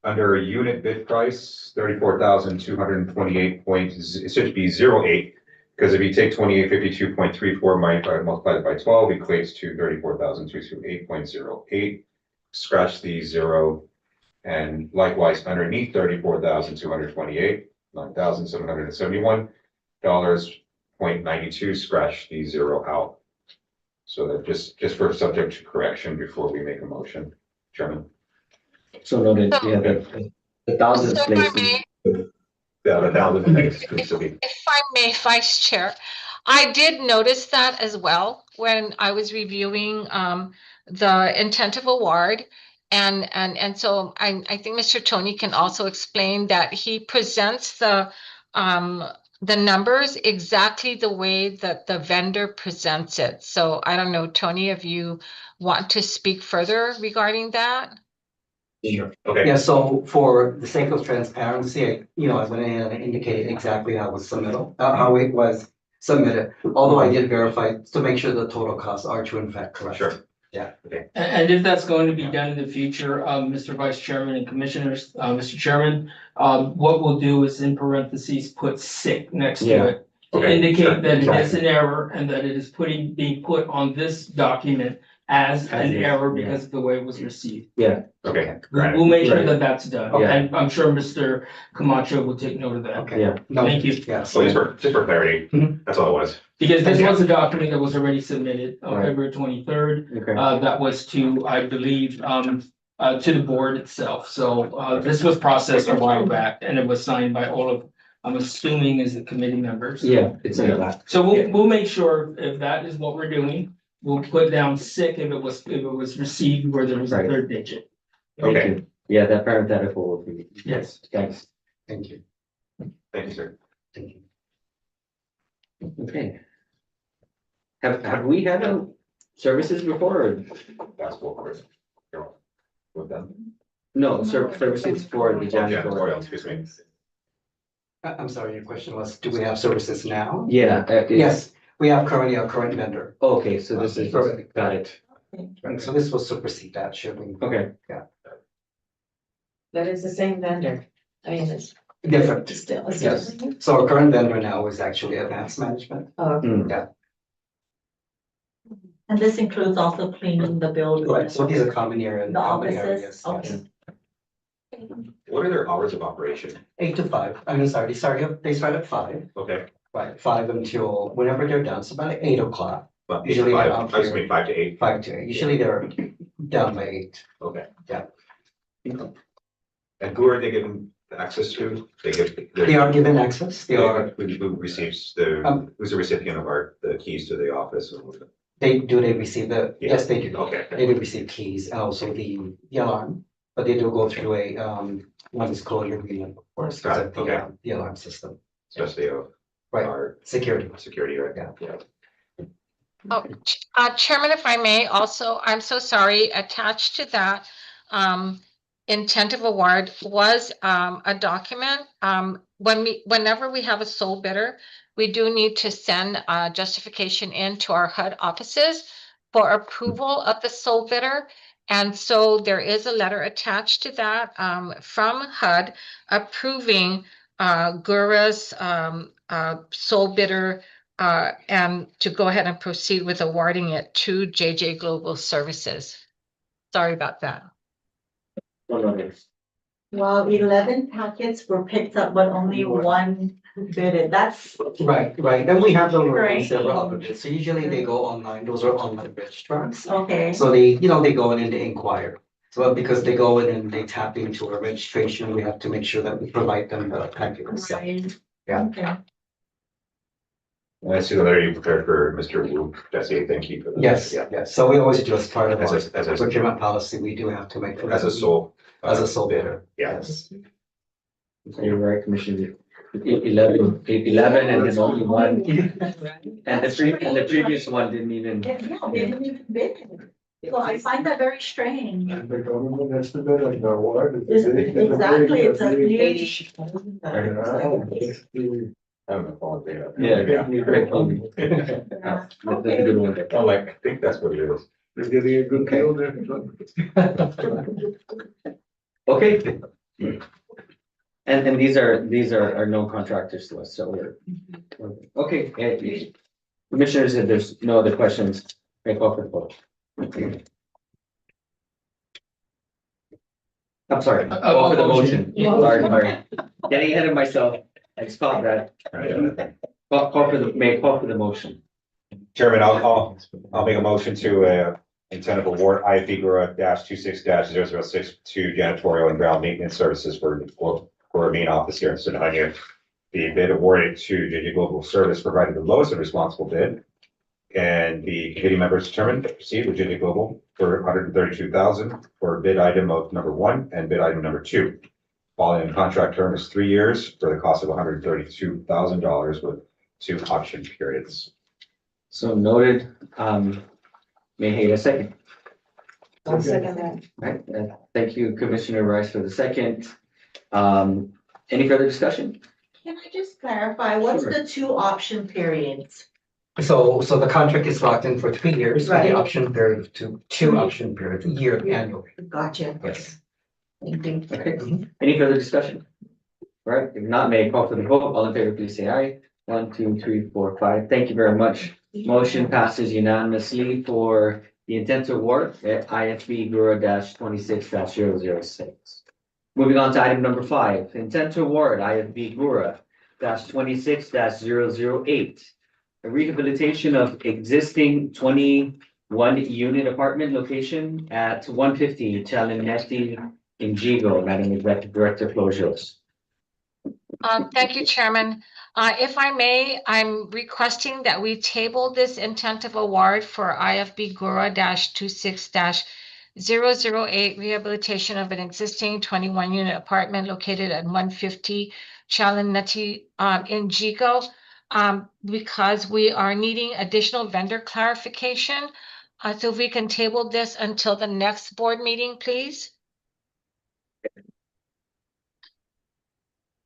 Under unit bid price, 34,228 it should be 08, because if you take 2852.34 multiplied by 12 equates to 34,228.08. Scratch the 0, and likewise underneath 34,228, $9,771.92, scratch the 0 out. So that just for subject to correction before we make a motion, Chairman. So noted, yeah, the thousands So if I places. may, Yeah, the thousand things to be. if I may, Vice Chair, I did notice that as well when I was reviewing the intent of award. And so I think Mr. Tony can also explain that he presents the numbers exactly the way that the vendor presents it. So I don't know, Tony, if you want to speak further regarding that? Sure. Okay. Yeah, so for the sake of transparency, I went ahead and indicated exactly how it was submitted, how it was submitted. Although I did verify to make sure the total costs are true in fact correct. Sure. Yeah. Okay. And if that's going to be done in the future, Mr. Vice Chairman and Commissioners, Mr. Chairman, what we'll do is in parentheses, put sick next Yeah. to it. To Okay, indicate sure. that it is an error and that it is being put on this document as an is, error yeah. because of the way it was received. Yeah, Okay. We'll make sure Right. that that's done. Okay. And I'm sure Mr. Camacho will take note of that. Okay. yeah, No, Thank you. Yeah. So just for clarity, Mhm. that's all it was. Because this was a document that was already submitted on Right. February 23rd. okay. That was to, I believe, to the board itself. So, this was processed a while back and it was signed by all of, I'm assuming is the committee members. Yeah, it's in that. So we'll make sure if that is what we're doing, we'll put down sick if it was received where there was a Right. third digit. Thank Okay. you. Yeah, that parenthetical will be. Yes. Thanks. Thank you. Thank you, sir. Thank you. Okay. Have we had services before or Basketball course. With them. no, services for the Janitorial, janitorial? excuse me. I'm sorry, your question was, do we have services now? Yeah. Yes, we have currently a current vendor. Okay, so this is, Correct. got it. And so this will supersede that, should we? Okay, But it's the same vendor. I mean, it's Different. still. Yes. So our current vendor now is actually Advanced Management. And this includes also cleaning the building. Right, so these are common area. The common offices, areas, yes. okay. What are their hours of operation? 8 to 5. I mean, sorry, they start at 5, Okay, right, 5 until whenever they're done, so about 8 o'clock, but Usually five, around I just here. mean 5 to 8. 5 to 8. Usually they're done by 8. Okay. Yeah. And who are they given access to? They give. They are given access, they are, Who receives who's the recipient of the keys to the office? they receive the, Yeah. yes, they do. Okay. They do receive keys and also the alarm, but they do go through a non-disclosure agreement, of course, because of Okay. the alarm system. Especially of Right, our security. security, right? Yeah. Oh, Chairman, if I may, also, I'm so sorry, attached to that, intent of award was, a document. Whenever we have a sole bidder, we do need to send a justification in to our HUD offices for approval of the sole bidder. And so there is a letter attached to that, from HUD approving, GURA's, sole bidder and to go ahead and proceed with awarding it to JJ Global Services. Sorry about that. Well, 11 packets were picked up, but only one bidded. That's Right, and we have them Right. in several other bids, so usually they go online, those are online registrars. okay. So they go in and they inquire. So because they go in and they tap into our registration, we have to make sure that we provide them the packet itself. Right. Yeah. Okay. I see the letter you prepared for Mr. Wu, Jesse, thank you for that. Yes, Yeah. yes, so we always do as part of As our a, procurement policy, we do have to make. as a sole. As a sole bidder. Yes. You're right, Commissioner. 11 and then only one. And the previous one didn't even. Yeah, they didn't even bid. So I find that very strange. And the government estimate on the award. Exactly, it's a huge. I don't know. All data. Yeah. That's a good one. Oh, like, I think that's what it is. They're getting a good deal there. Okay. And these are no contractors to us, so we're. Okay, commissioners, if there's no other questions, may call for the vote. I'm sorry, call for the motion. Sorry. Getting ahead of myself. I just caught that. Call for the motion. Chairman, I'll make a motion to, intent of award IFB GURA -26-006 to janitorial and ground maintenance services for a main office here in Sonoma. The bid awarded to JJ Global Service provided the lowest and responsible bid. And the committee members determined to proceed with JJ Global for $132,000 for bid item of number 1 and bid item number 2. Following contract term is 3 years for the cost of $132,000 with 2 option periods. So noted, may I have a second? I'll second that. Right, thank you, Commissioner Rice, for the second. Any further discussion? Can I just clarify, what's Sure. the 2 option periods? So the contract is locked in for 3 years, with Right. the option period to 2 option periods, a year annually. Gotcha. Yes. Thank you. Okay, any further discussion? All right, if not, may I call for the vote? All in favor, please say aye. 1, 2, 3, 4, 5. Thank you very much. Motion passes unanimously for the intent to award at IFB GURA -26-006. Moving on to item number 5, intent to award IFB GURA -26-008. A rehabilitation of existing 21 unit apartment location at 150 Chalanetti in Jigo. Madam Executive Director, floor is yours. Thank you, Chairman. If I may, I'm requesting that we table this intent of award for IFB GURA -26-008 rehabilitation of an existing 21 unit apartment located at 150 Chalanetti in Jigo. Because we are needing additional vendor clarification. So if we can table this until the next board meeting, please.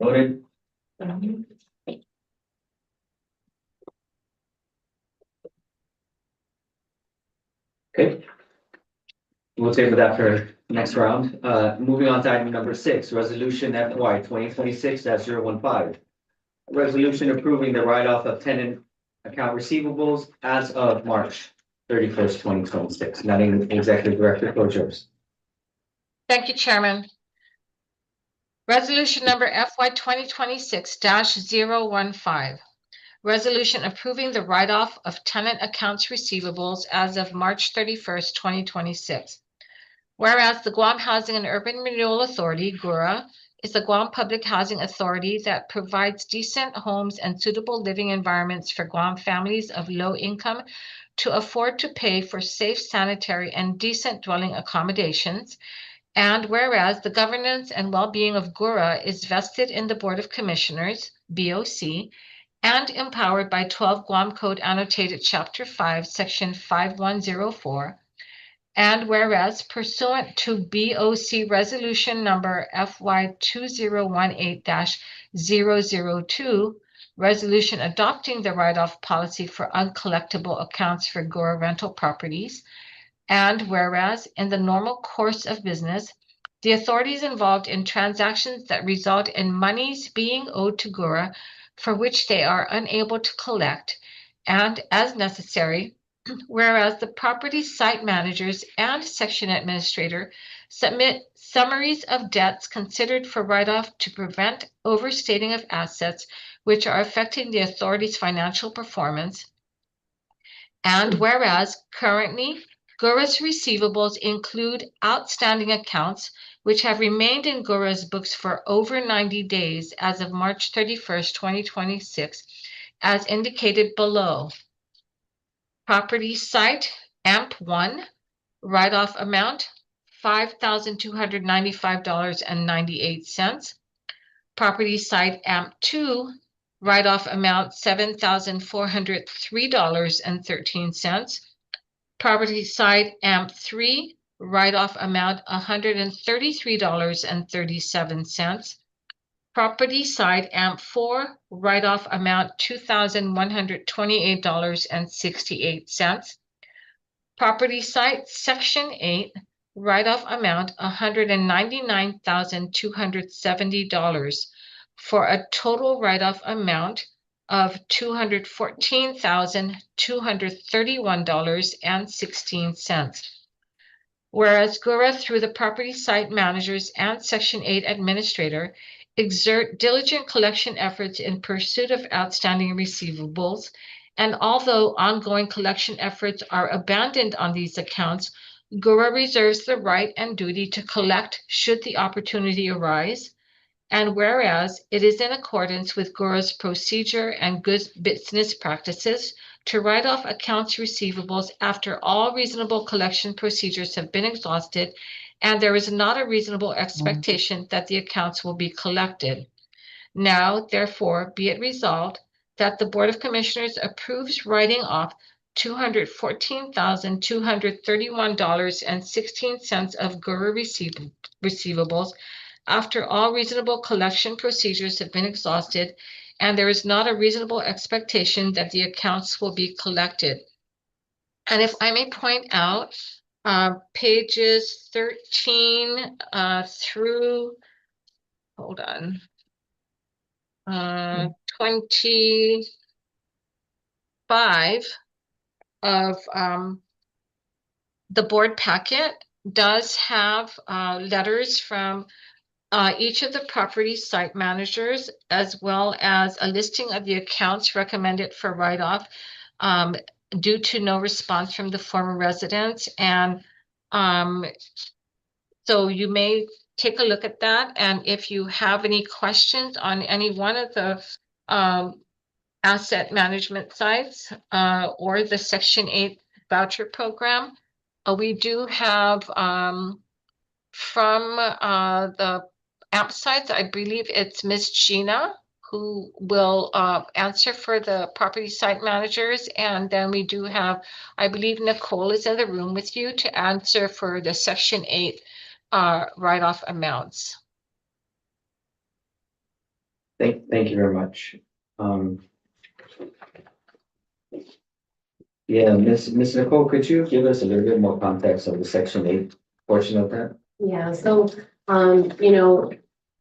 Noted. Okay. We'll table that for next round. Moving on to item number 6, resolution FY 2026-015. Resolution approving the write-off of tenant account receivables as of March 31st, 2026. Madam Executive Director, floor is yours. Thank you, Chairman. Resolution number FY 2026-015. Resolution approving the write-off of tenant accounts receivables as of March 31st, 2026. Whereas the Guam Housing and Urban Renewal Authority, GURA, is the Guam Public Housing Authority that provides decent homes and suitable living environments for Guam families of low income to afford to pay for safe, sanitary, and decent dwelling accommodations. And whereas the governance and well-being of GURA is vested in the Board of Commissioners, BoC, and empowered by 12 Guam Code Annotated Chapter 5, Section 5104. And whereas pursuant to BoC Resolution Number FY 2018-002, resolution adopting the write-off policy for uncollectible accounts for GURA rental properties. And whereas in the normal course of business, the authorities involved in transactions that result in monies being owed to GURA for which they are unable to collect, and as necessary, whereas the property site managers and section administrator submit summaries of debts considered for write-off to prevent overstating of assets which are affecting the authority's financial performance. And whereas currently GURA's receivables include outstanding accounts which have remained in GURA's books for over 90 days as of March 31st, 2026, as indicated below. Property site AMP1, write-off amount $5,295.98. Property site AMP2, write-off amount $7,403.13. Property site AMP3, write-off amount $133.37. Property site AMP4, write-off amount $2,128.68. Property site Section 8, write-off amount $199,270 for a total write-off amount of $214,231.16. Whereas GURA, through the property site managers and Section 8 administrator, exert diligent collection efforts in pursuit of outstanding receivables, And although ongoing collection efforts are abandoned on these accounts, GHURA reserves the right and duty to collect should the opportunity arise. And whereas it is in accordance with GHURA's procedure and good business practices to write off accounts receivables after all reasonable collection procedures have been exhausted, and there is not a reasonable expectation that the accounts will be collected. Now, therefore, be it resolved that the Board of Commissioners approves writing off $214,231.16 of GHURA receivables after all reasonable collection procedures have been exhausted, and there is not a reasonable expectation that the accounts will be collected. And if I may point out, pages 13 through, hold on, 25 of the board packet does have letters from each of the property site managers, as well as a listing of the accounts recommended for write-off due to no response from the former residents. And so you may take a look at that. And if you have any questions on any one of the asset management sites or the Section 8 voucher program, we do have from the app sites, I believe it's Miss Gina who will answer for the property site managers. And then we do have, I believe Nicole is in the room with you to answer for the Section 8 write-off amounts. Thank you very much. Yeah, Miss Nicole, could you give us a little bit more context of the Section 8 portion of that? Yeah, so, you know,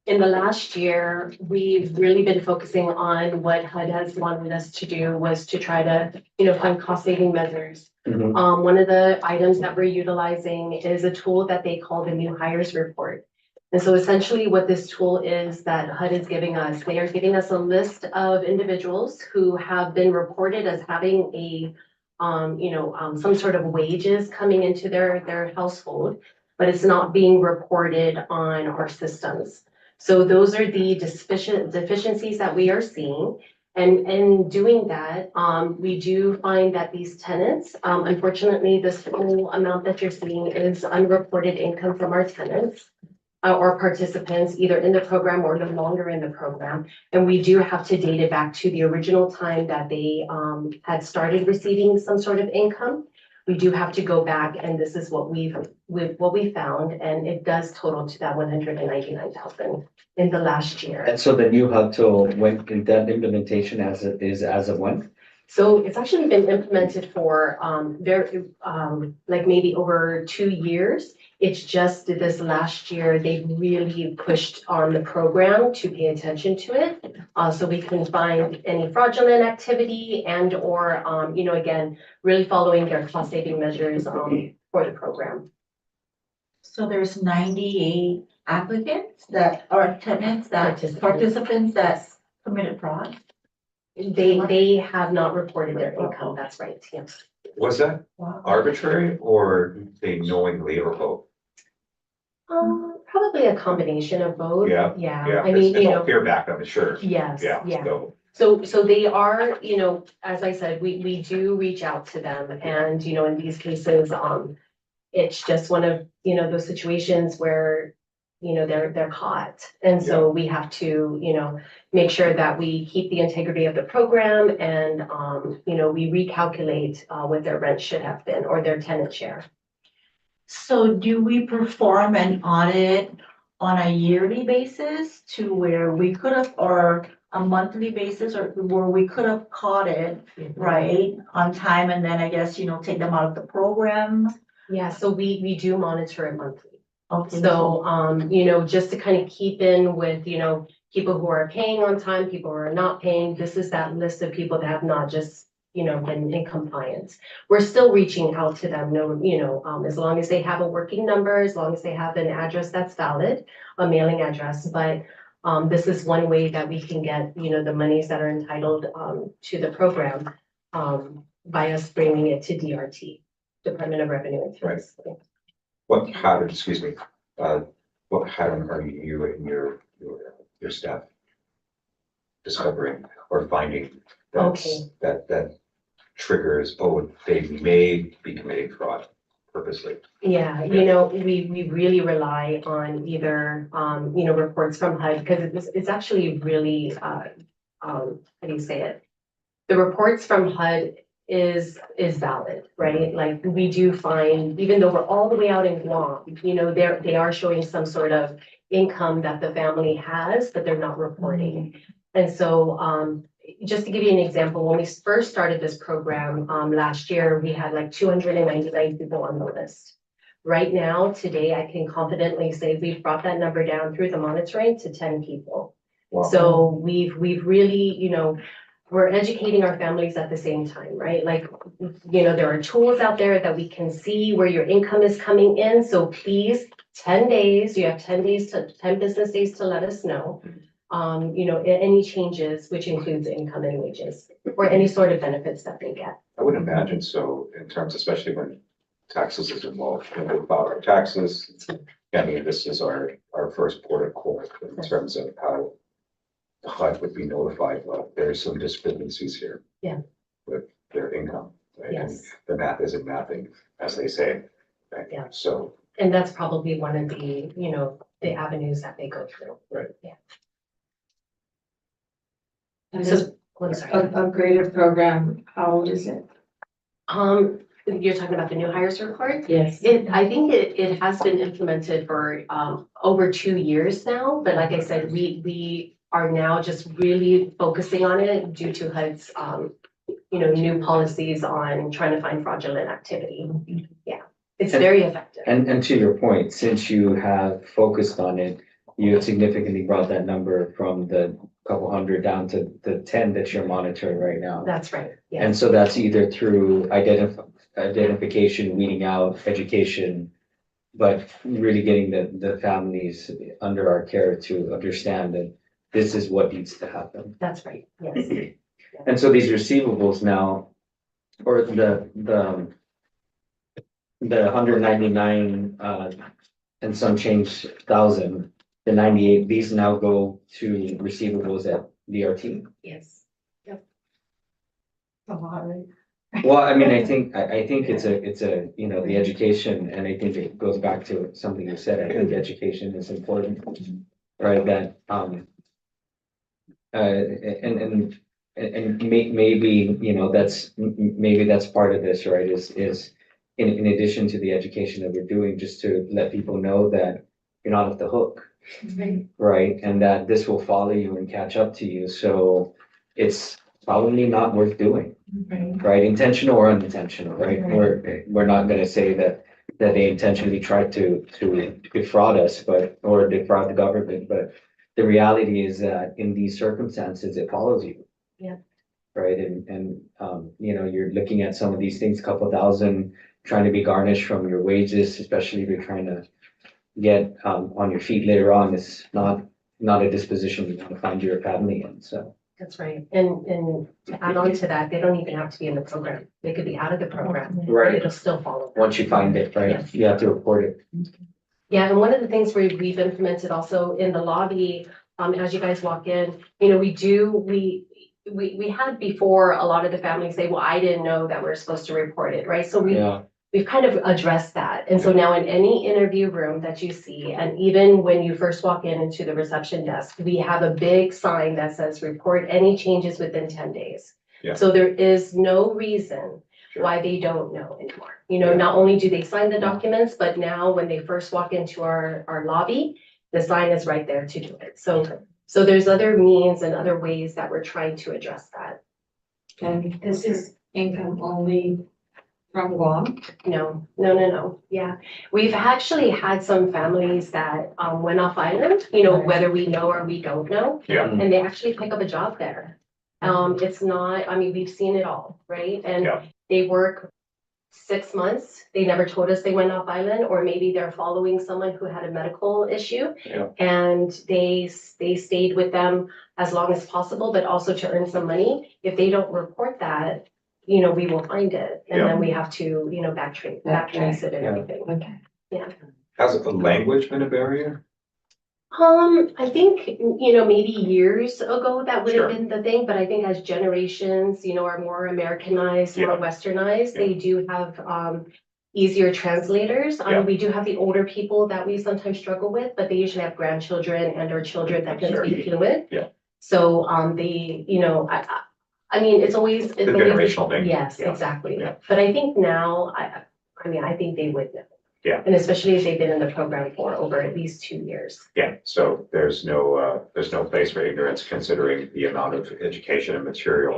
in the last year, we've really been focusing on what HUD has wanted us to do was to try to, you know, find cost saving measures. One of the items that we're utilizing is a tool that they call the new hires report. And so essentially what this tool is that HUD is giving us, they are giving us a list of individuals who have been reported as having a, some sort of wages coming into their household, but it's not being reported on our systems. So those are the deficiencies that we are seeing. And in doing that, we do find that these tenants, unfortunately, this full amount that you're seeing is unreported income from our tenants or participants, either in the program or no longer in the program. And we do have to date it back to the original time that they had started receiving some sort of income. We do have to go back, and this is what we found, and it does total to that 199,000 in the last year. And so the new HUD tool went in that implementation as it is as of when? So it's actually been implemented for like maybe over 2 years. It's just this last year, they really pushed on the program to pay attention to it. So we can find any fraudulent activity and or, again, really following their cost saving measures for the program. So there's 98 applicants that are tenants, participants that committed fraud. They have not reported their income, that's right, yes. Was that arbitrary or they knowingly or both? Probably a combination of both. Yeah. Yeah, I It's mean, all fear backed up, sure. Yes, yeah. So So they are, as I said, we do reach out to them and, in these cases, it's just one of, those situations where, they're caught. And so we have to, make sure that we keep the integrity of the program and, we recalculate what their rent should have been or their tenant share. So do we perform an audit on a yearly basis to where we could have, or a monthly basis, or where we could have caught it, right, on time, and then I guess, take them out of the program? Yeah, so we do monitor it monthly. Okay. So, just to kind of keep in with, people who are paying on time, people who are not paying, this is that list of people that have not just, been in compliance. We're still reaching out to them, as long as they have a working number, as long as they have an address that's valid, a mailing address. But this is one way that we can get, the monies that are entitled to the program. by us bringing it to DRT, Department of Revenue Enforcement. What pattern, excuse me, what pattern are you and your staff discovering or finding Okay. that triggers, oh, they may be committing fraud purposely? Yeah, you know, we really rely on either, you know, reports from HUD, because it's actually really, how do you say it? The reports from HUD is valid, right? Like, we do find, even though we're all the way out in Guam, you know, they are showing some sort of income that the family has, but they're not reporting. And so, just to give you an example, when we first started this program, last year, we had like 299 people on the list. Right now, today, I can confidently say we've brought that number down through the monitoring to 10 people. Wow. So we've really, you know, we're educating our families at the same time, right? Like, you know, there are tools out there that we can see where your income is coming in. So please, 10 days, you have 10 business days to let us know. You know, any changes, which includes income and wages, or any sort of benefits that they get. I would imagine so, in terms, especially when taxes is involved, when we file our taxes. I mean, this is our first port of call in terms of how the HUD would be notified, well, there's some discrepancies here. Yeah. With their income, right? And Yes. the math isn't mathing, as they say. Right? Yeah. So, And that's probably one of the, you know, the avenues that they go through. right. Yeah. And So, this I'm sorry. upgraded program, how old is it? You're talking about the new hires report? Yes. I think it has been implemented for, over 2 years now, but like I said, we are now just really focusing on it due to HUD's, you know, new policies on trying to find fraudulent activity. Yeah, it's very effective. And to your point, since you have focused on it, you have significantly brought that number from the couple hundred down to the 10 that you're monitoring right now. That's right, yeah. And so that's either through identification, weeding out, education, but really getting the families under our care to understand that this is what needs to happen. That's right, yes. And so these receivables now, or the 199 and some change thousand, the 98, these now go to receivables at DRT. Yes. A lot, right? Well, I mean, I think it's a, you know, the education, and I think it goes back to something you said, I think education is important, right? That, and maybe, you know, maybe that's part of this, right? Is in addition to the education that we're doing, just to let people know that you're not off the hook, right? And that this will follow you and catch up to you. So it's probably not worth doing, right? Intentional or unintentional, right? We're not gonna say that they intentionally tried to defraud us, or defraud the government, but the reality is that in these circumstances, it follows you. Yeah. Right, and you know, you're looking at some of these things, couple thousand, trying to be garnished from your wages, especially if you're trying to get on your feet later on, is not a disposition you want to find your family in, so. That's right. And to add on to that, they don't even have to be in the program. They could be out of the program. Right. It'll still follow. Once you find it, right, Yes. you have to report it. Yeah, and one of the things we've implemented also in the lobby, as you guys walk in, you know, we had before a lot of the families say, well, I didn't know that we're supposed to report it, right? So we've kind of addressed that. And so now in any interview room that you see, and even when you first walk into the reception desk, we have a big sign that says report any changes within 10 days. Yeah. So there is no reason why they don't know anymore. You know, not only do they sign the documents, but now when they first walk into our lobby, the sign is right there to do it. So there's other means and other ways that we're trying to address that. And this is income only from Guam? No. Yeah, we've actually had some families that went off island, you know, whether we know or we don't know. Yeah. And they actually pick up a job there. It's not, I mean, we've seen it all, right? And they work 6 months. They never told us they went off island, or maybe they're following someone who had a medical issue. Yeah. And they stayed with them as long as possible, but also to earn some money. If they don't report that, you know, we will find it, and Yeah. then we have to, you know, backtrace it and Yeah. everything. Okay. Has the language been a barrier? I think, you know, maybe years ago that would have Sure. been the thing, but I think as generations, you know, are more Americanized, more Yeah. westernized, Yeah. they do have, easier translators. Yeah. We do have the older people that we sometimes struggle with, but they usually have grandchildren and or children that can Sure. speak fluent. Yeah. So, they, you know, I mean, it's always. The generational thing. Yes, Yeah. exactly. Yeah. But I think now, I mean, I think they would know. Yeah. And especially if they've been in the program for over at least 2 years. Yeah, so there's no place for ignorance considering the amount of education and material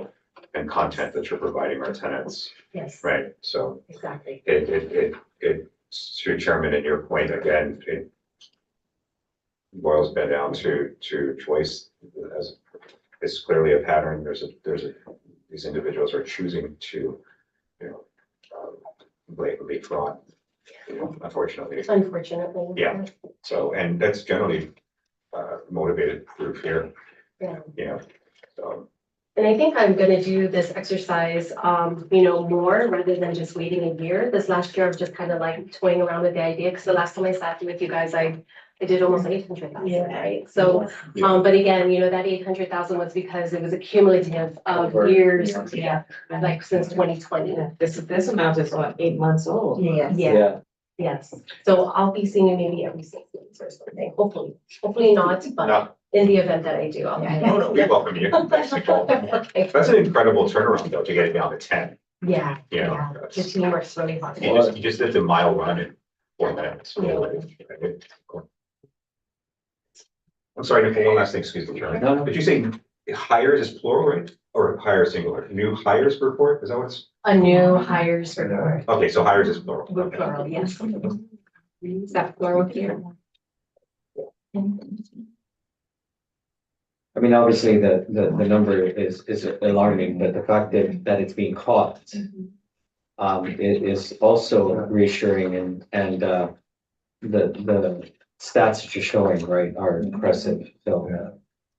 and content that you're providing our tenants, Yes, right? So exactly. to Chairman, and your point again, it boils back down to choice. As it's clearly a pattern, these individuals are choosing to, you know, blatantly fraud, you know, unfortunately. Unfortunately. Yeah. So, and that's generally motivated through fear, Yeah. you know, so. And I think I'm gonna do this exercise, you know, more rather than just waiting a year. This last year, I was just kind of like toying around with the idea, because the last time I sat with you guys, I did almost 800,000, Yeah. right? So, but again, you know, that 800,000 was because it was a cumulative of years, yeah, like since 2020. This amount is what, 8 months old? Yes. Yeah. Yes, so I'll be seeing you maybe every 6 months or something, hopefully not, but No, in the event that I do, I'll. no, we welcome you. That's an incredible turnaround though, to get it down to 10, Yeah, you know. yeah, the that's- team works really hard. You just did the mile run in 4 minutes. I'm sorry, Nicole, one last thing, excuse me, Chairman. No, no. Did you say hires is plural, right? Or hire singular? New hires report, is that what it's? A new hires report, Okay, so hires is plural. with plural, yes. Is that plural here? I mean, obviously, the number is alarming, but the fact that it's being caught is also reassuring and the stats that you're showing, right, are impressive, so.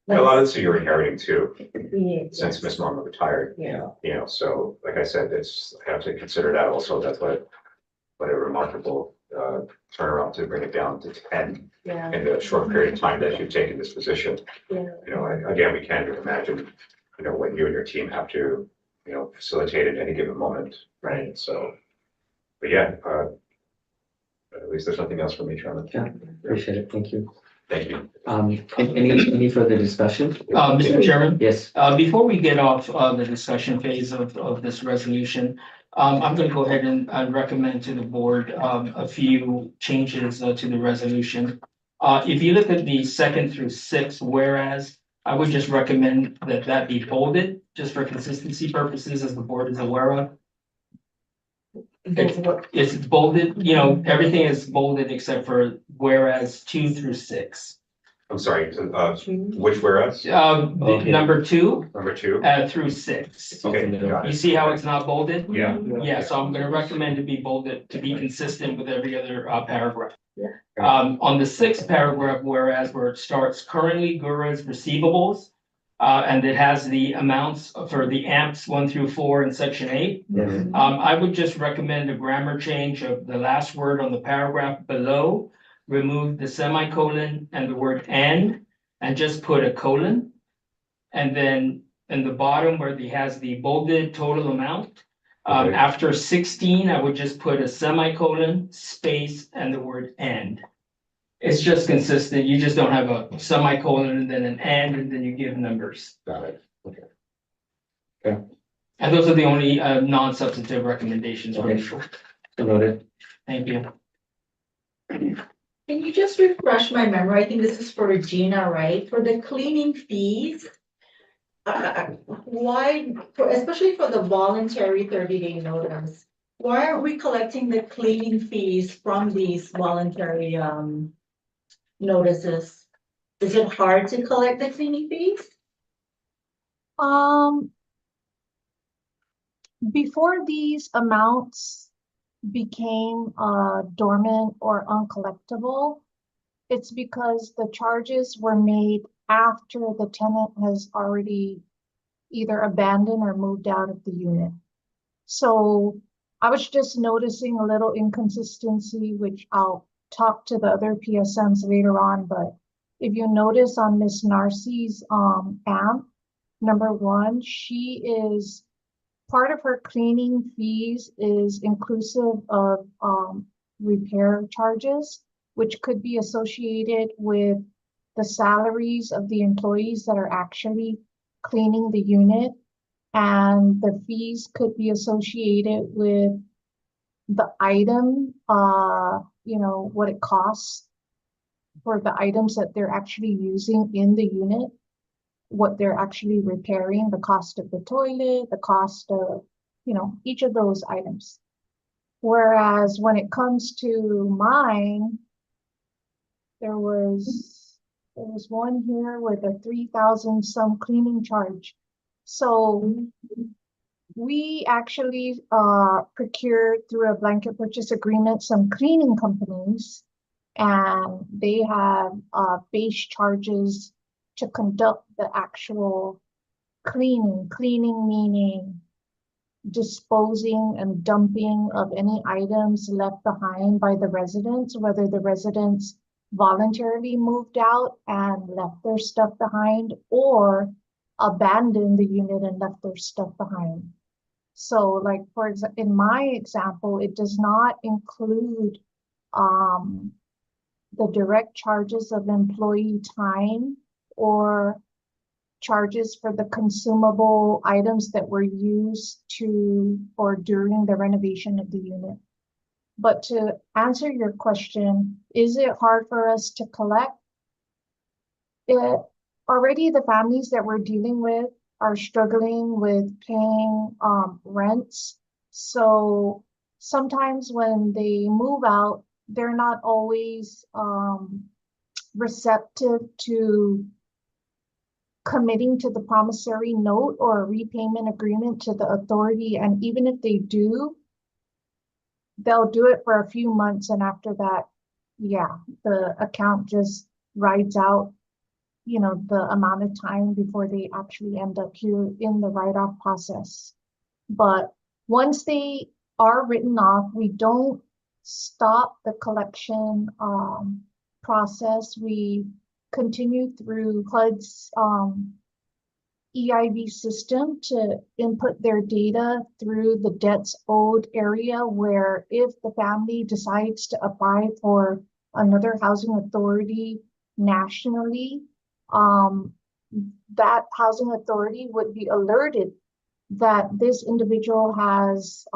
A lot of this you're inheriting too, Yes. since Miss Norma retired, Yeah, you know, so like I said, I have to consider that also. That's what a remarkable turnaround to bring it down to 10 yeah, in the short period of time that you've taken this position. yeah. You know, again, we can't even imagine, you know, what you and your team have to, you know, facilitate at any given moment, right? So, but yeah, at least there's nothing else for me, Chairman. Yeah, appreciate it, thank you. Thank you. Any further discussion? Mr. Chairman, Yes, before we get off the discussion phase of this resolution, I'm gonna go ahead and recommend to the board a few changes to the resolution. If you look at the 2nd through 6th, whereas, I would just recommend that be bolded, just for consistency purposes, as the board is aware of. It's bolded, you know, everything is bolded except for whereas 2 through 6. I'm sorry, which whereas? Okay. Number 2 Number 2? through 6. Okay, got You it. see how it's not bolded? Yeah. Yeah, so I'm gonna recommend to be bolded, to be consistent with every other paragraph. Yeah. On the 6th paragraph, whereas where it starts, currently GURA's receivables, and it has the amounts for the amps 1 through 4 in section 8. yes, I would just recommend a grammar change of the last word on the paragraph below. Remove the semicolon and the word and just put a colon. And then in the bottom where he has the bolded total amount, Okay. after 16, I would just put a semicolon, space, and the word and. It's just consistent. You just don't have a semicolon and then an and then you give numbers. Got it. And those are the only non-substantive recommendations. Okay. Noted. Thank you. Can you just refresh my memory? I think this is for Gina, right? For the cleaning fees. Why, especially for the voluntary 30-day notice, why are we collecting the cleaning fees from these voluntary notices? Is it hard to collect the cleaning fees? Before these amounts became dormant or uncollectible, it's because the charges were made after the tenant has already either abandoned or moved out of the unit. So I was just noticing a little inconsistency, which I'll talk to the other PSMs later on, but if you notice on Miss Narcy's AMP, number one, she is part of her cleaning fees is inclusive of repair charges, which could be associated with the salaries of the employees that are actually cleaning the unit. And the fees could be associated with the item, what it costs for the items that they're actually using in the unit, what they're actually repairing, the cost of the toilet, the cost of, each of those items. Whereas when it comes to mine, there was one here with a 3,000 some cleaning charge. So we actually procured through a blanket purchase agreement some cleaning companies, and they have base charges to conduct the actual cleaning. Cleaning meaning disposing and dumping of any items left behind by the residents, whether the residents voluntarily moved out and left their stuff behind or abandoned the unit and left their stuff behind. So like, for example, in my example, it does not include the direct charges of employee time or charges for the consumable items that were used to or during the renovation of the unit. But to answer your question, is it hard for us to collect? Already the families that we're dealing with are struggling with paying rents. So sometimes when they move out, they're not always receptive to committing to the promissory note or a repayment agreement to the authority. And even if they do, they'll do it for a few months. And after that, yeah, the account just rides out, the amount of time before they actually end up here in the write-off process. But once they are written off, we don't stop the collection process. We continue through HUD's EIV system to input their data through the debts owed area, where if the family decides to apply for another housing authority nationally, that housing authority would be alerted that this individual has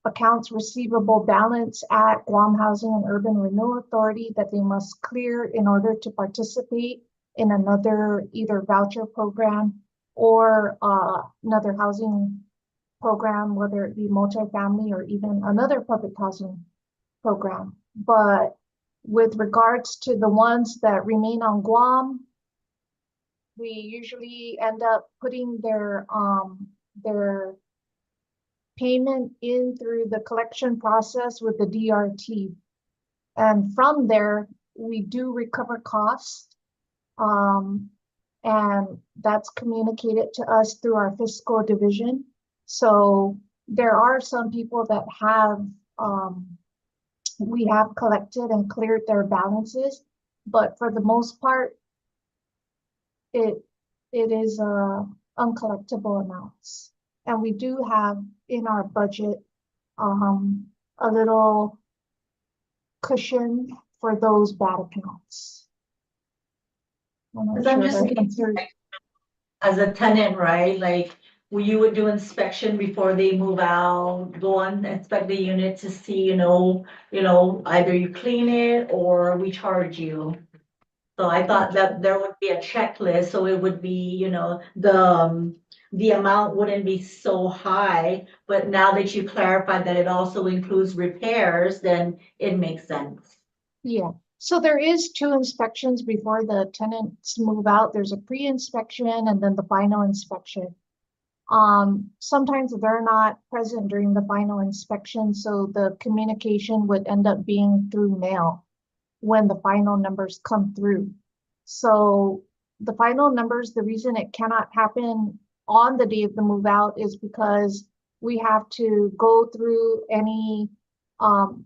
accounts receivable balance at Guam Housing and Urban Renewal Authority that they must clear in order to participate in another either voucher program or another housing program, whether it be multifamily or even another public housing program. But with regards to the ones that remain on Guam, we usually end up putting their payment in through the collection process with the DRT. And from there, we do recover costs. And that's communicated to us through our fiscal division. So there are some people that have, we have collected and cleared their balances, but for the most part, it is uncollectible amounts. And we do have in our budget a little cushion for those bad accounts. Because I'm just thinking, as a tenant, right? Like, you would do inspection before they move out, go on, inspect the unit to see, either you clean it or we charge you. So I thought that there would be a checklist, so it would be, the amount wouldn't be so high, but now that you clarified that it also includes repairs, then it makes sense. Yeah, so there is 2 inspections before the tenants move out. There's a pre-inspection and then the final inspection. Sometimes they're not present during the final inspection, so the communication would end up being through mail when the final numbers come through. So the final numbers, the reason it cannot happen on the day of the move out is because we have to go through any,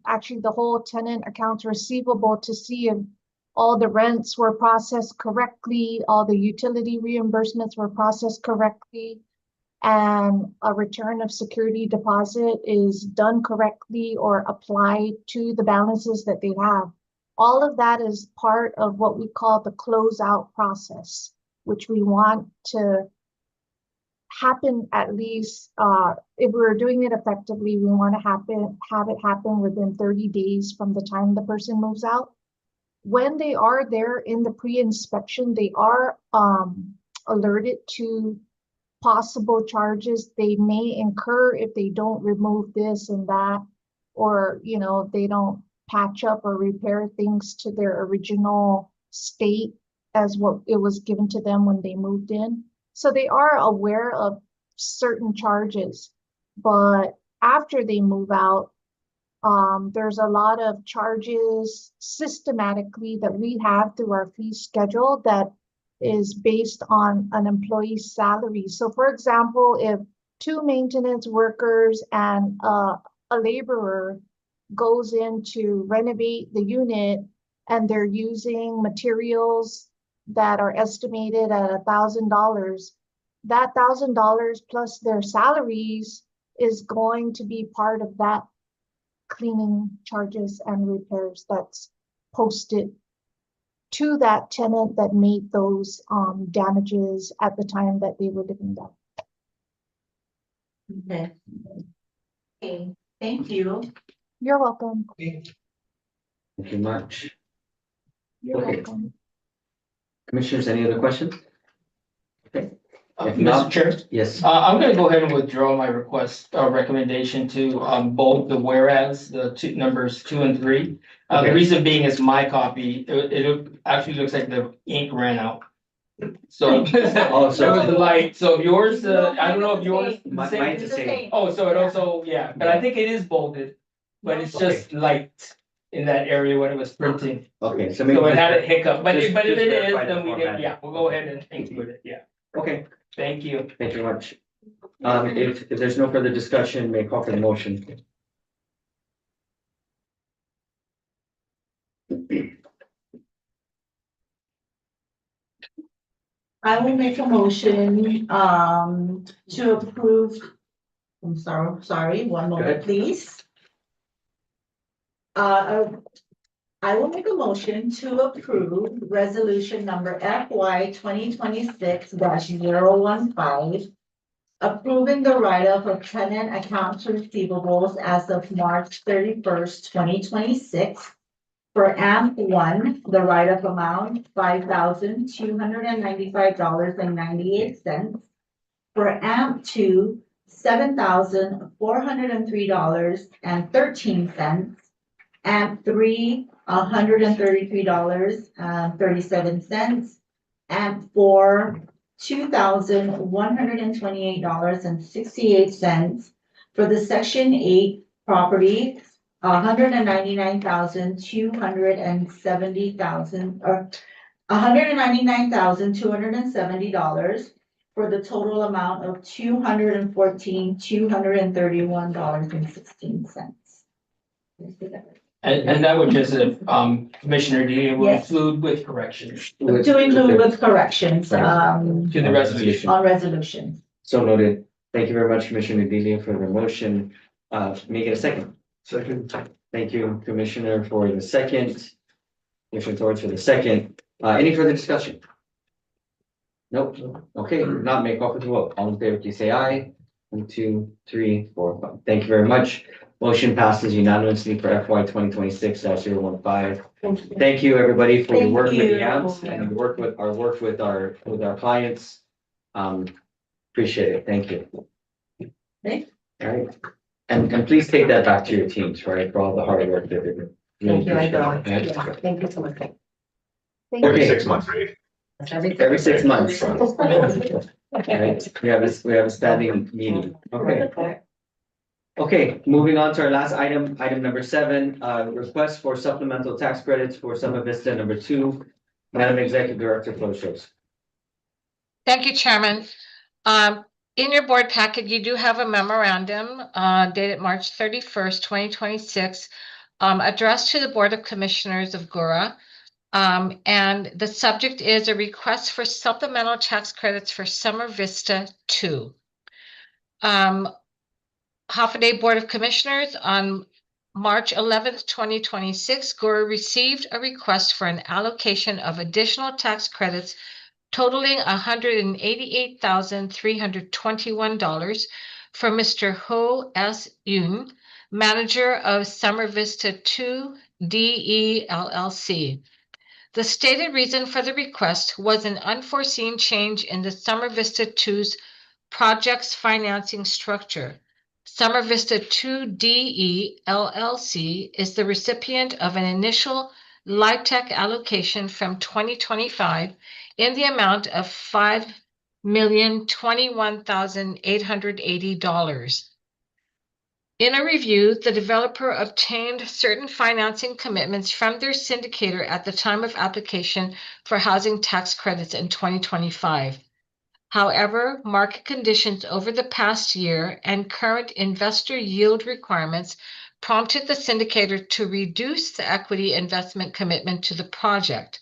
actually the whole tenant accounts receivable to see if all the rents were processed correctly, all the utility reimbursements were processed correctly, and a return of security deposit is done correctly or applied to the balances that they have. All of that is part of what we call the closeout process, which we want to happen at least, if we're doing it effectively, we want to have it happen within 30 days from the time the person moves out. When they are there in the pre-inspection, they are alerted to possible charges they may incur if they don't remove this and that, or, you know, they don't patch up or repair things to their original state as what it was given to them when they moved in. So they are aware of certain charges, but after they move out, there's a lot of charges systematically that we have through our fee schedule that is based on an employee's salary. So for example, if 2 maintenance workers and a laborer goes in to renovate the unit and they're using materials that are estimated at $1,000, that $1,000 plus their salaries is going to be part of that cleaning charges and repairs that's posted to that tenant that made those damages at the time that they were living there. Okay. Okay, thank you. You're welcome. Thank you much. You're Okay. welcome. Commissioners, any other questions? Okay. If Mr. not, Chair, yes, I'm gonna go ahead and withdraw my request, recommendation to, both the whereas, numbers 2 and 3. Okay. The reason being is my copy, it actually looks like the ink ran out. So. Oh, so- It was light, so yours, I don't know if yours. mine's the same. Oh, so it also, yeah, but I think it is bolded, but it's just light in that area when it was printing. Okay, so maybe. So it had a hiccup, but if Just it is, verify the then we did, format. yeah, we'll go ahead and include it, yeah. Okay, Thank you. thank you very much. If there's no further discussion, may I call for the motion? I will make a motion, to approve. I'm sorry, one Go moment, ahead. please. I will make a motion to approve resolution number FY 2026-015. Approving the write-off of tenant accounts receivables as of March 31st, 2026. For AMP1, the write-off amount, $5,295.98. For AMP2, $7,403.13. AMP3, $133.37. AMP4, $2,128.68. For the Section 8 property, $199,270, for the total amount of $214,231.16. And that would just, Commissioner D will Yes. include with corrections To include with corrections, to the resolution. on resolution. So noted. Thank you very much, Commissioner Delia, for the motion. Make it a second. Second. Thank you, Commissioner, for the second. Commissioner Torres for the second. Any further discussion? Nope. Okay, if not, make call for the vote. All in favor, please say aye. 1, 2, 3, 4, 5. Thank you very much. Motion passes unanimously for FY 2026-015. Thank you, everybody, for your work with the apps and your work with our clients. Appreciate it. Thank you. Okay. All right. And please take that back to your teams, right, for all the hard work that they're doing. Thank you, I Really will. appreciate it. Yeah, thank you so much. Thank Every you. 6 months, right? Every 6 months. All right, we have a standing meeting. Okay. Okay, moving on to our last item, item number 7, request for supplemental tax credits for Summer Vista number 2. Madam Executive Director, close shows. Thank you, Chairman. In your board packet, you do have a memorandum dated March 31st, 2026, addressed to the Board of Commissioners of GHURA. And the subject is a request for supplemental tax credits for Summer Vista 2. Hoffaday Board of Commissioners on March 11th, 2026, GHURA received a request for an allocation of additional tax credits totaling $188,321 from Mr. Ho S. Yoon, manager of Summer Vista 2 DE LLC. The stated reason for the request was an unforeseen change in the Summer Vista 2's project's financing structure. Summer Vista 2 DE LLC is the recipient of an initial LIHTC allocation from 2025 in the amount of $5,021,880. In a review, the developer obtained certain financing commitments from their syndicator at the time of application for housing tax credits in 2025. However, market conditions over the past year and current investor yield requirements prompted the syndicator to reduce the equity investment commitment to the project.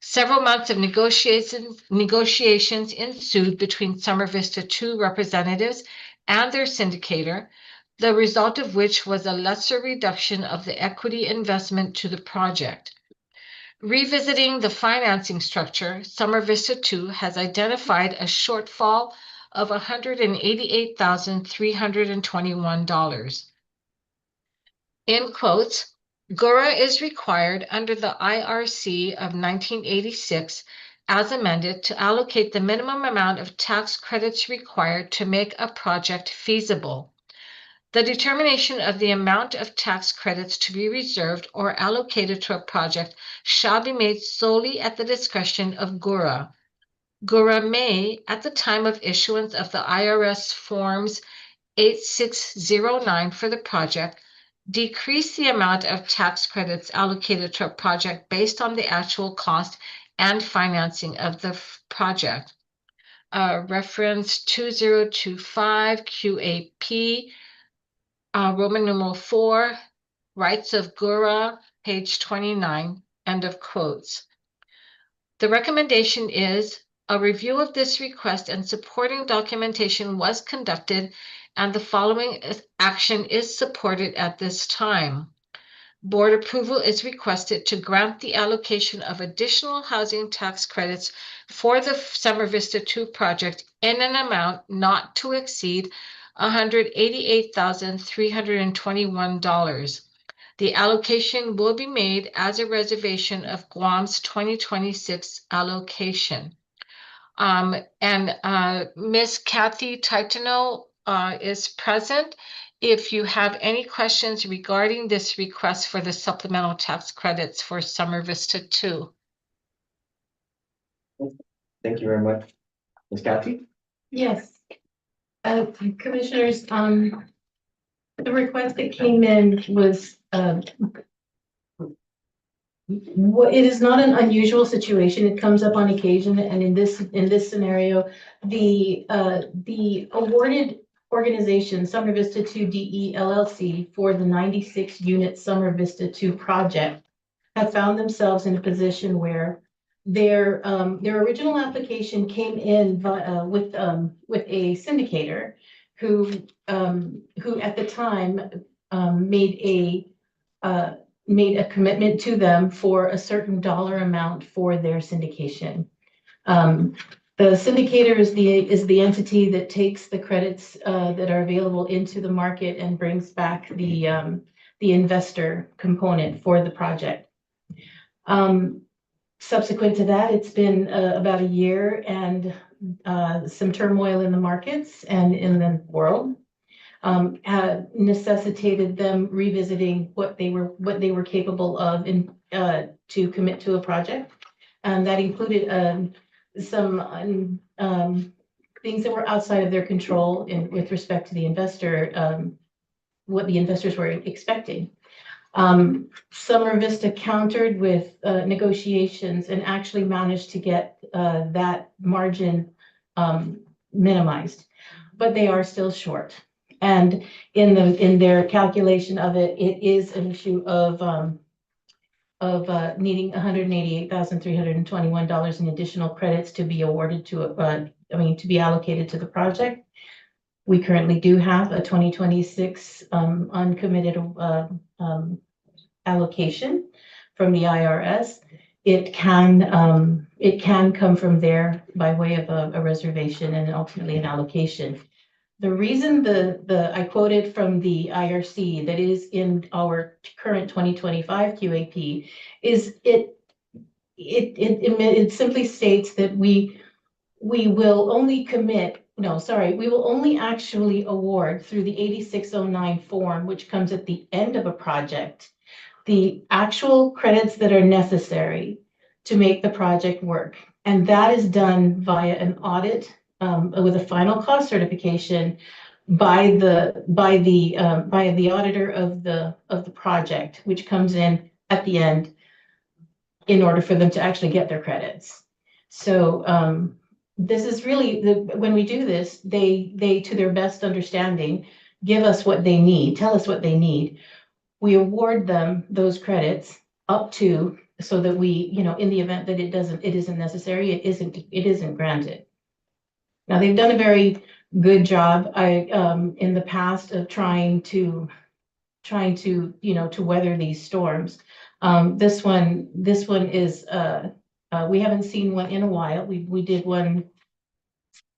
Several months of negotiations ensued between Summer Vista 2 representatives and their syndicator, the result of which was a lesser reduction of the equity investment to the project. Revisiting the financing structure, Summer Vista 2 has identified a shortfall of $188,321. In quotes, GHURA is required under the IRC of 1986 as amended to allocate the minimum amount of tax credits required to make a project feasible. The determination of the amount of tax credits to be reserved or allocated to a project shall be made solely at the discretion of GHURA. GHURA may, at the time of issuance of the IRS Forms 8609 for the project, decrease the amount of tax credits allocated to a project based on the actual cost and financing of the project. Reference 2025 QAP. Roman numeral 4, Rights of GHURA, page 29, end of quotes. The recommendation is a review of this request and supporting documentation was conducted, and the following action is supported at this time. Board approval is requested to grant the allocation of additional housing tax credits for the Summer Vista 2 project in an amount not to exceed $188,321. The allocation will be made as a reservation of Guam's 2026 allocation. Ms. Kathy Titano is present. If you have any questions regarding this request for the supplemental tax credits for Summer Vista 2. Thank you very much. Ms. Kathy? Yes. Commissioners, the request that came in was, it is not an unusual situation. It comes up on occasion, and in this scenario, the awarded organization, Summer Vista 2 DE LLC, for the 96 unit Summer Vista 2 project, have found themselves in a position where their original application came in with a syndicator who at the time made a commitment to them for a certain dollar amount for their syndication. The syndicator is the entity that takes the credits that are available into the market and brings back the investor component for the project. Subsequent to that, it's been about a year and some turmoil in the markets and in the world had necessitated them revisiting what they were capable of to commit to a project. And that included some things that were outside of their control with respect to the investor, what the investors were expecting. Summer Vista countered with negotiations and actually managed to get that margin minimized, but they are still short. And in their calculation of it, it is an issue of needing $188,321 in additional credits to be awarded to, to be allocated to the project. We currently do have a 2026 uncommitted allocation from the IRS. It can come from there by way of a reservation and ultimately an allocation. The reason I quoted from the IRC that is in our current 2025 QAP is it simply states that we will only we will only actually award through the 8609 form, which comes at the end of a project, the actual credits that are necessary to make the project work. And that is done via an audit with a final cost certification by the auditor of the project, which comes in at the end in order for them to actually get their credits. So this is really when we do this, they to their best understanding give us what they need, tell us what they need. We award them those credits up to, so that we, in the event that it isn't necessary, it isn't granted. Now, they've done a very good job, in the past of trying to, to weather these storms. This one is, we haven't seen one in a while. We did one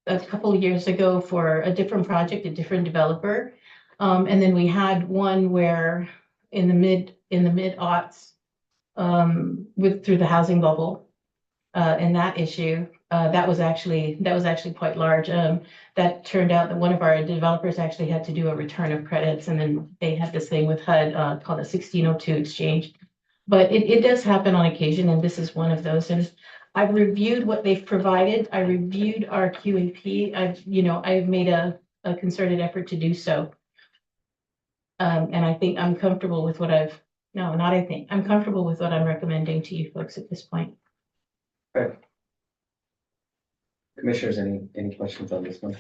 a couple of years ago for a different project, a different developer. And then we had one where in the mid-aughts, through the housing bubble, and that issue, that was actually quite large. That turned out that one of our developers actually had to do a return of credits, and then they had this thing with HUD called a 1602 exchange. But it does happen on occasion, and this is one of those. And I've reviewed what they've provided. I reviewed our QAP. I've made a concerted effort to do so. And I think I'm comfortable with what I'm comfortable with what I'm recommending to you folks at this point. Right. Commissioners, any questions on this one?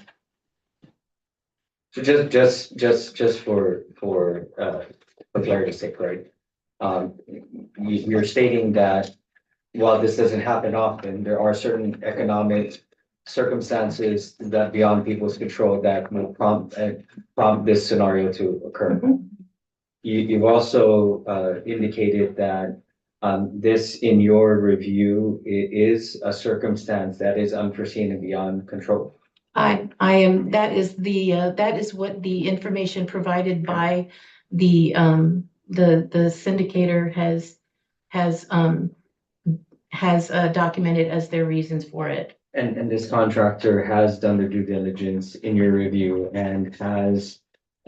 So just for clarity's sake, right? You're stating that while this doesn't happen often, there are certain economic circumstances that beyond people's control that will prompt this scenario to occur. You've also indicated that this, in your review, is a circumstance that is unforeseen and beyond control. That is what the information provided by the syndicator has documented as their reasons for it. And this contractor has done their due diligence in your review and has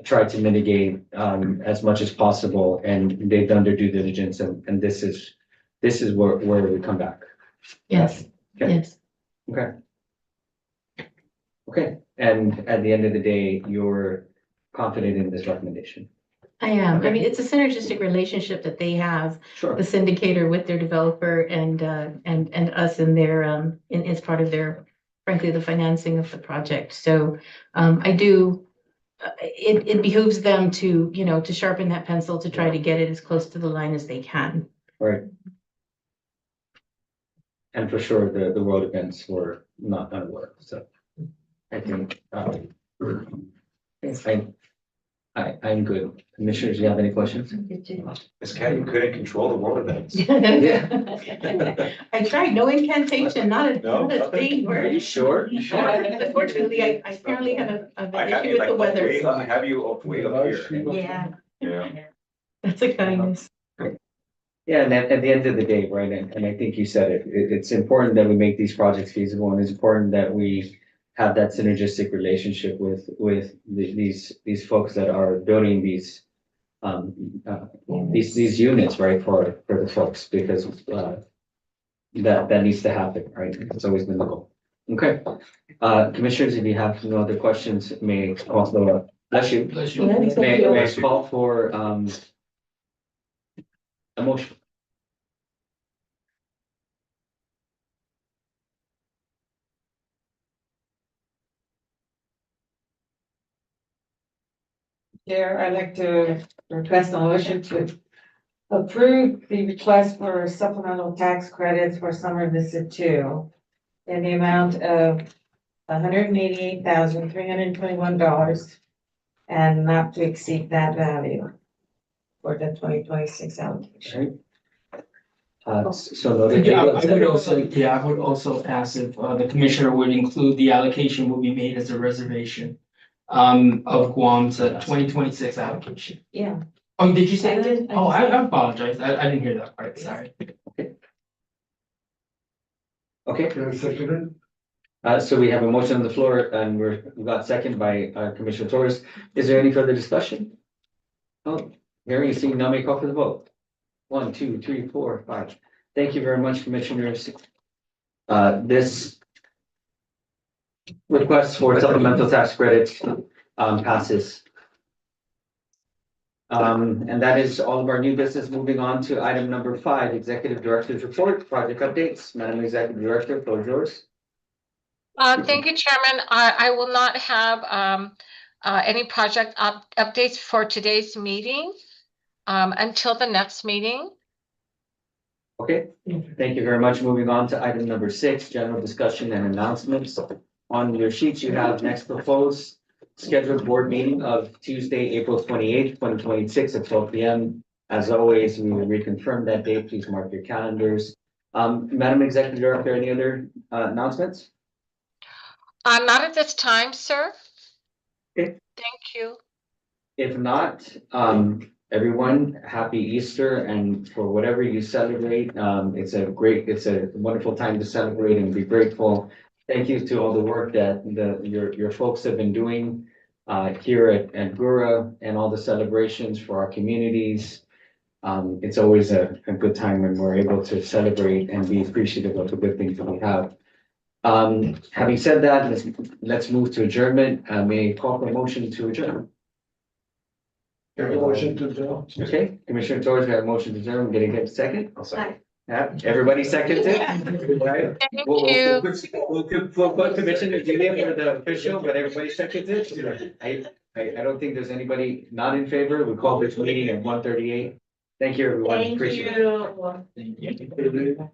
tried to mitigate as much as possible, and they've done their due diligence, and this is where we come back. Yes, Okay. yes. Okay. Okay, and at the end of the day, you're confident in this recommendation? I am. I mean, it's a synergistic relationship that they have, Sure. the syndicator with their developer and us in their as part of their, frankly, the financing of the project. So it behooves them to, to sharpen that pencil to try to get it as close to the line as they can. Right. And for sure, the world events were not gonna work, so I think I'm good. Commissioners, do you have any questions? Ms. Cat, you couldn't control the world events. I tried, no incantation, not a thing Are where. you sure? You sure? Unfortunately, I apparently have an issue with the weather. I have you way up here. Yeah, Yeah. that's a kindness. Yeah, and at the end of the day, right, and I think you said it, it's important that we make these projects feasible, and it's important that we have that synergistic relationship with these folks that are building these units, right, for the folks, because that needs to happen, right? It's always been the goal. Okay, commissioners, if you have no other questions, may also bless you. Bless you. May I call for a motion? Chair, I'd like to request a motion to approve the request for supplemental tax credits for summer visit two in the amount of $188,321 and not to exceed that value for the 2026 allocation. So noted. Yeah, I would also ask if the commissioner would include the allocation will be made as a reservation of Guam's 2026 allocation. Yeah. Oh, did you say I that? did, I Oh, did. I apologize. I didn't hear that part. Sorry. Okay, Can I second so we have a motion on the floor and we got second by Commissioner Torres. Is there any further discussion? Oh, hearing and seeing none, may call for the vote. 1, 2, 3, 4, 5. Thank you very much, Commissioners. This request for supplemental tax credits passes. And that is all of our new business. Moving on to item number 5, Executive Director's Report, Project Updates. Madam Executive Director, floor is yours. Thank you, Chairman. I will not have any project updates for today's meeting until the next meeting. Okay, thank you very much. Moving on to item number 6, general discussion and announcements. On your sheets, you have next proposed scheduled board meeting of Tuesday, April 28th, 2026 at 12 p.m. As always, we will reconfirm that date. Please mark your calendars. Madam Executive Director, any other announcements? Not at this time, sir. Okay. Thank you. If not, everyone, happy Easter, and for whatever you celebrate, it's a wonderful time to celebrate and be grateful. Thank you to all the work that your folks have been doing here at GHURA and all the celebrations for our communities. It's always a good time when we're able to celebrate and be appreciative of the good things that we have. Having said that, let's move to adjournment. May I call for a motion to adjourn? it? Motion to adjourn. Okay, Commissioner Torres, we have a motion to adjourn. Getting a second? I'll second. Yeah, everybody seconds it? Right? Thank We'll you. put Commissioner Julia for the official, but everybody seconds it. I don't think there's anybody not in favor. We call this meeting at 1:38. Thank you, everyone. Thank Appreciate it. you. Thank you.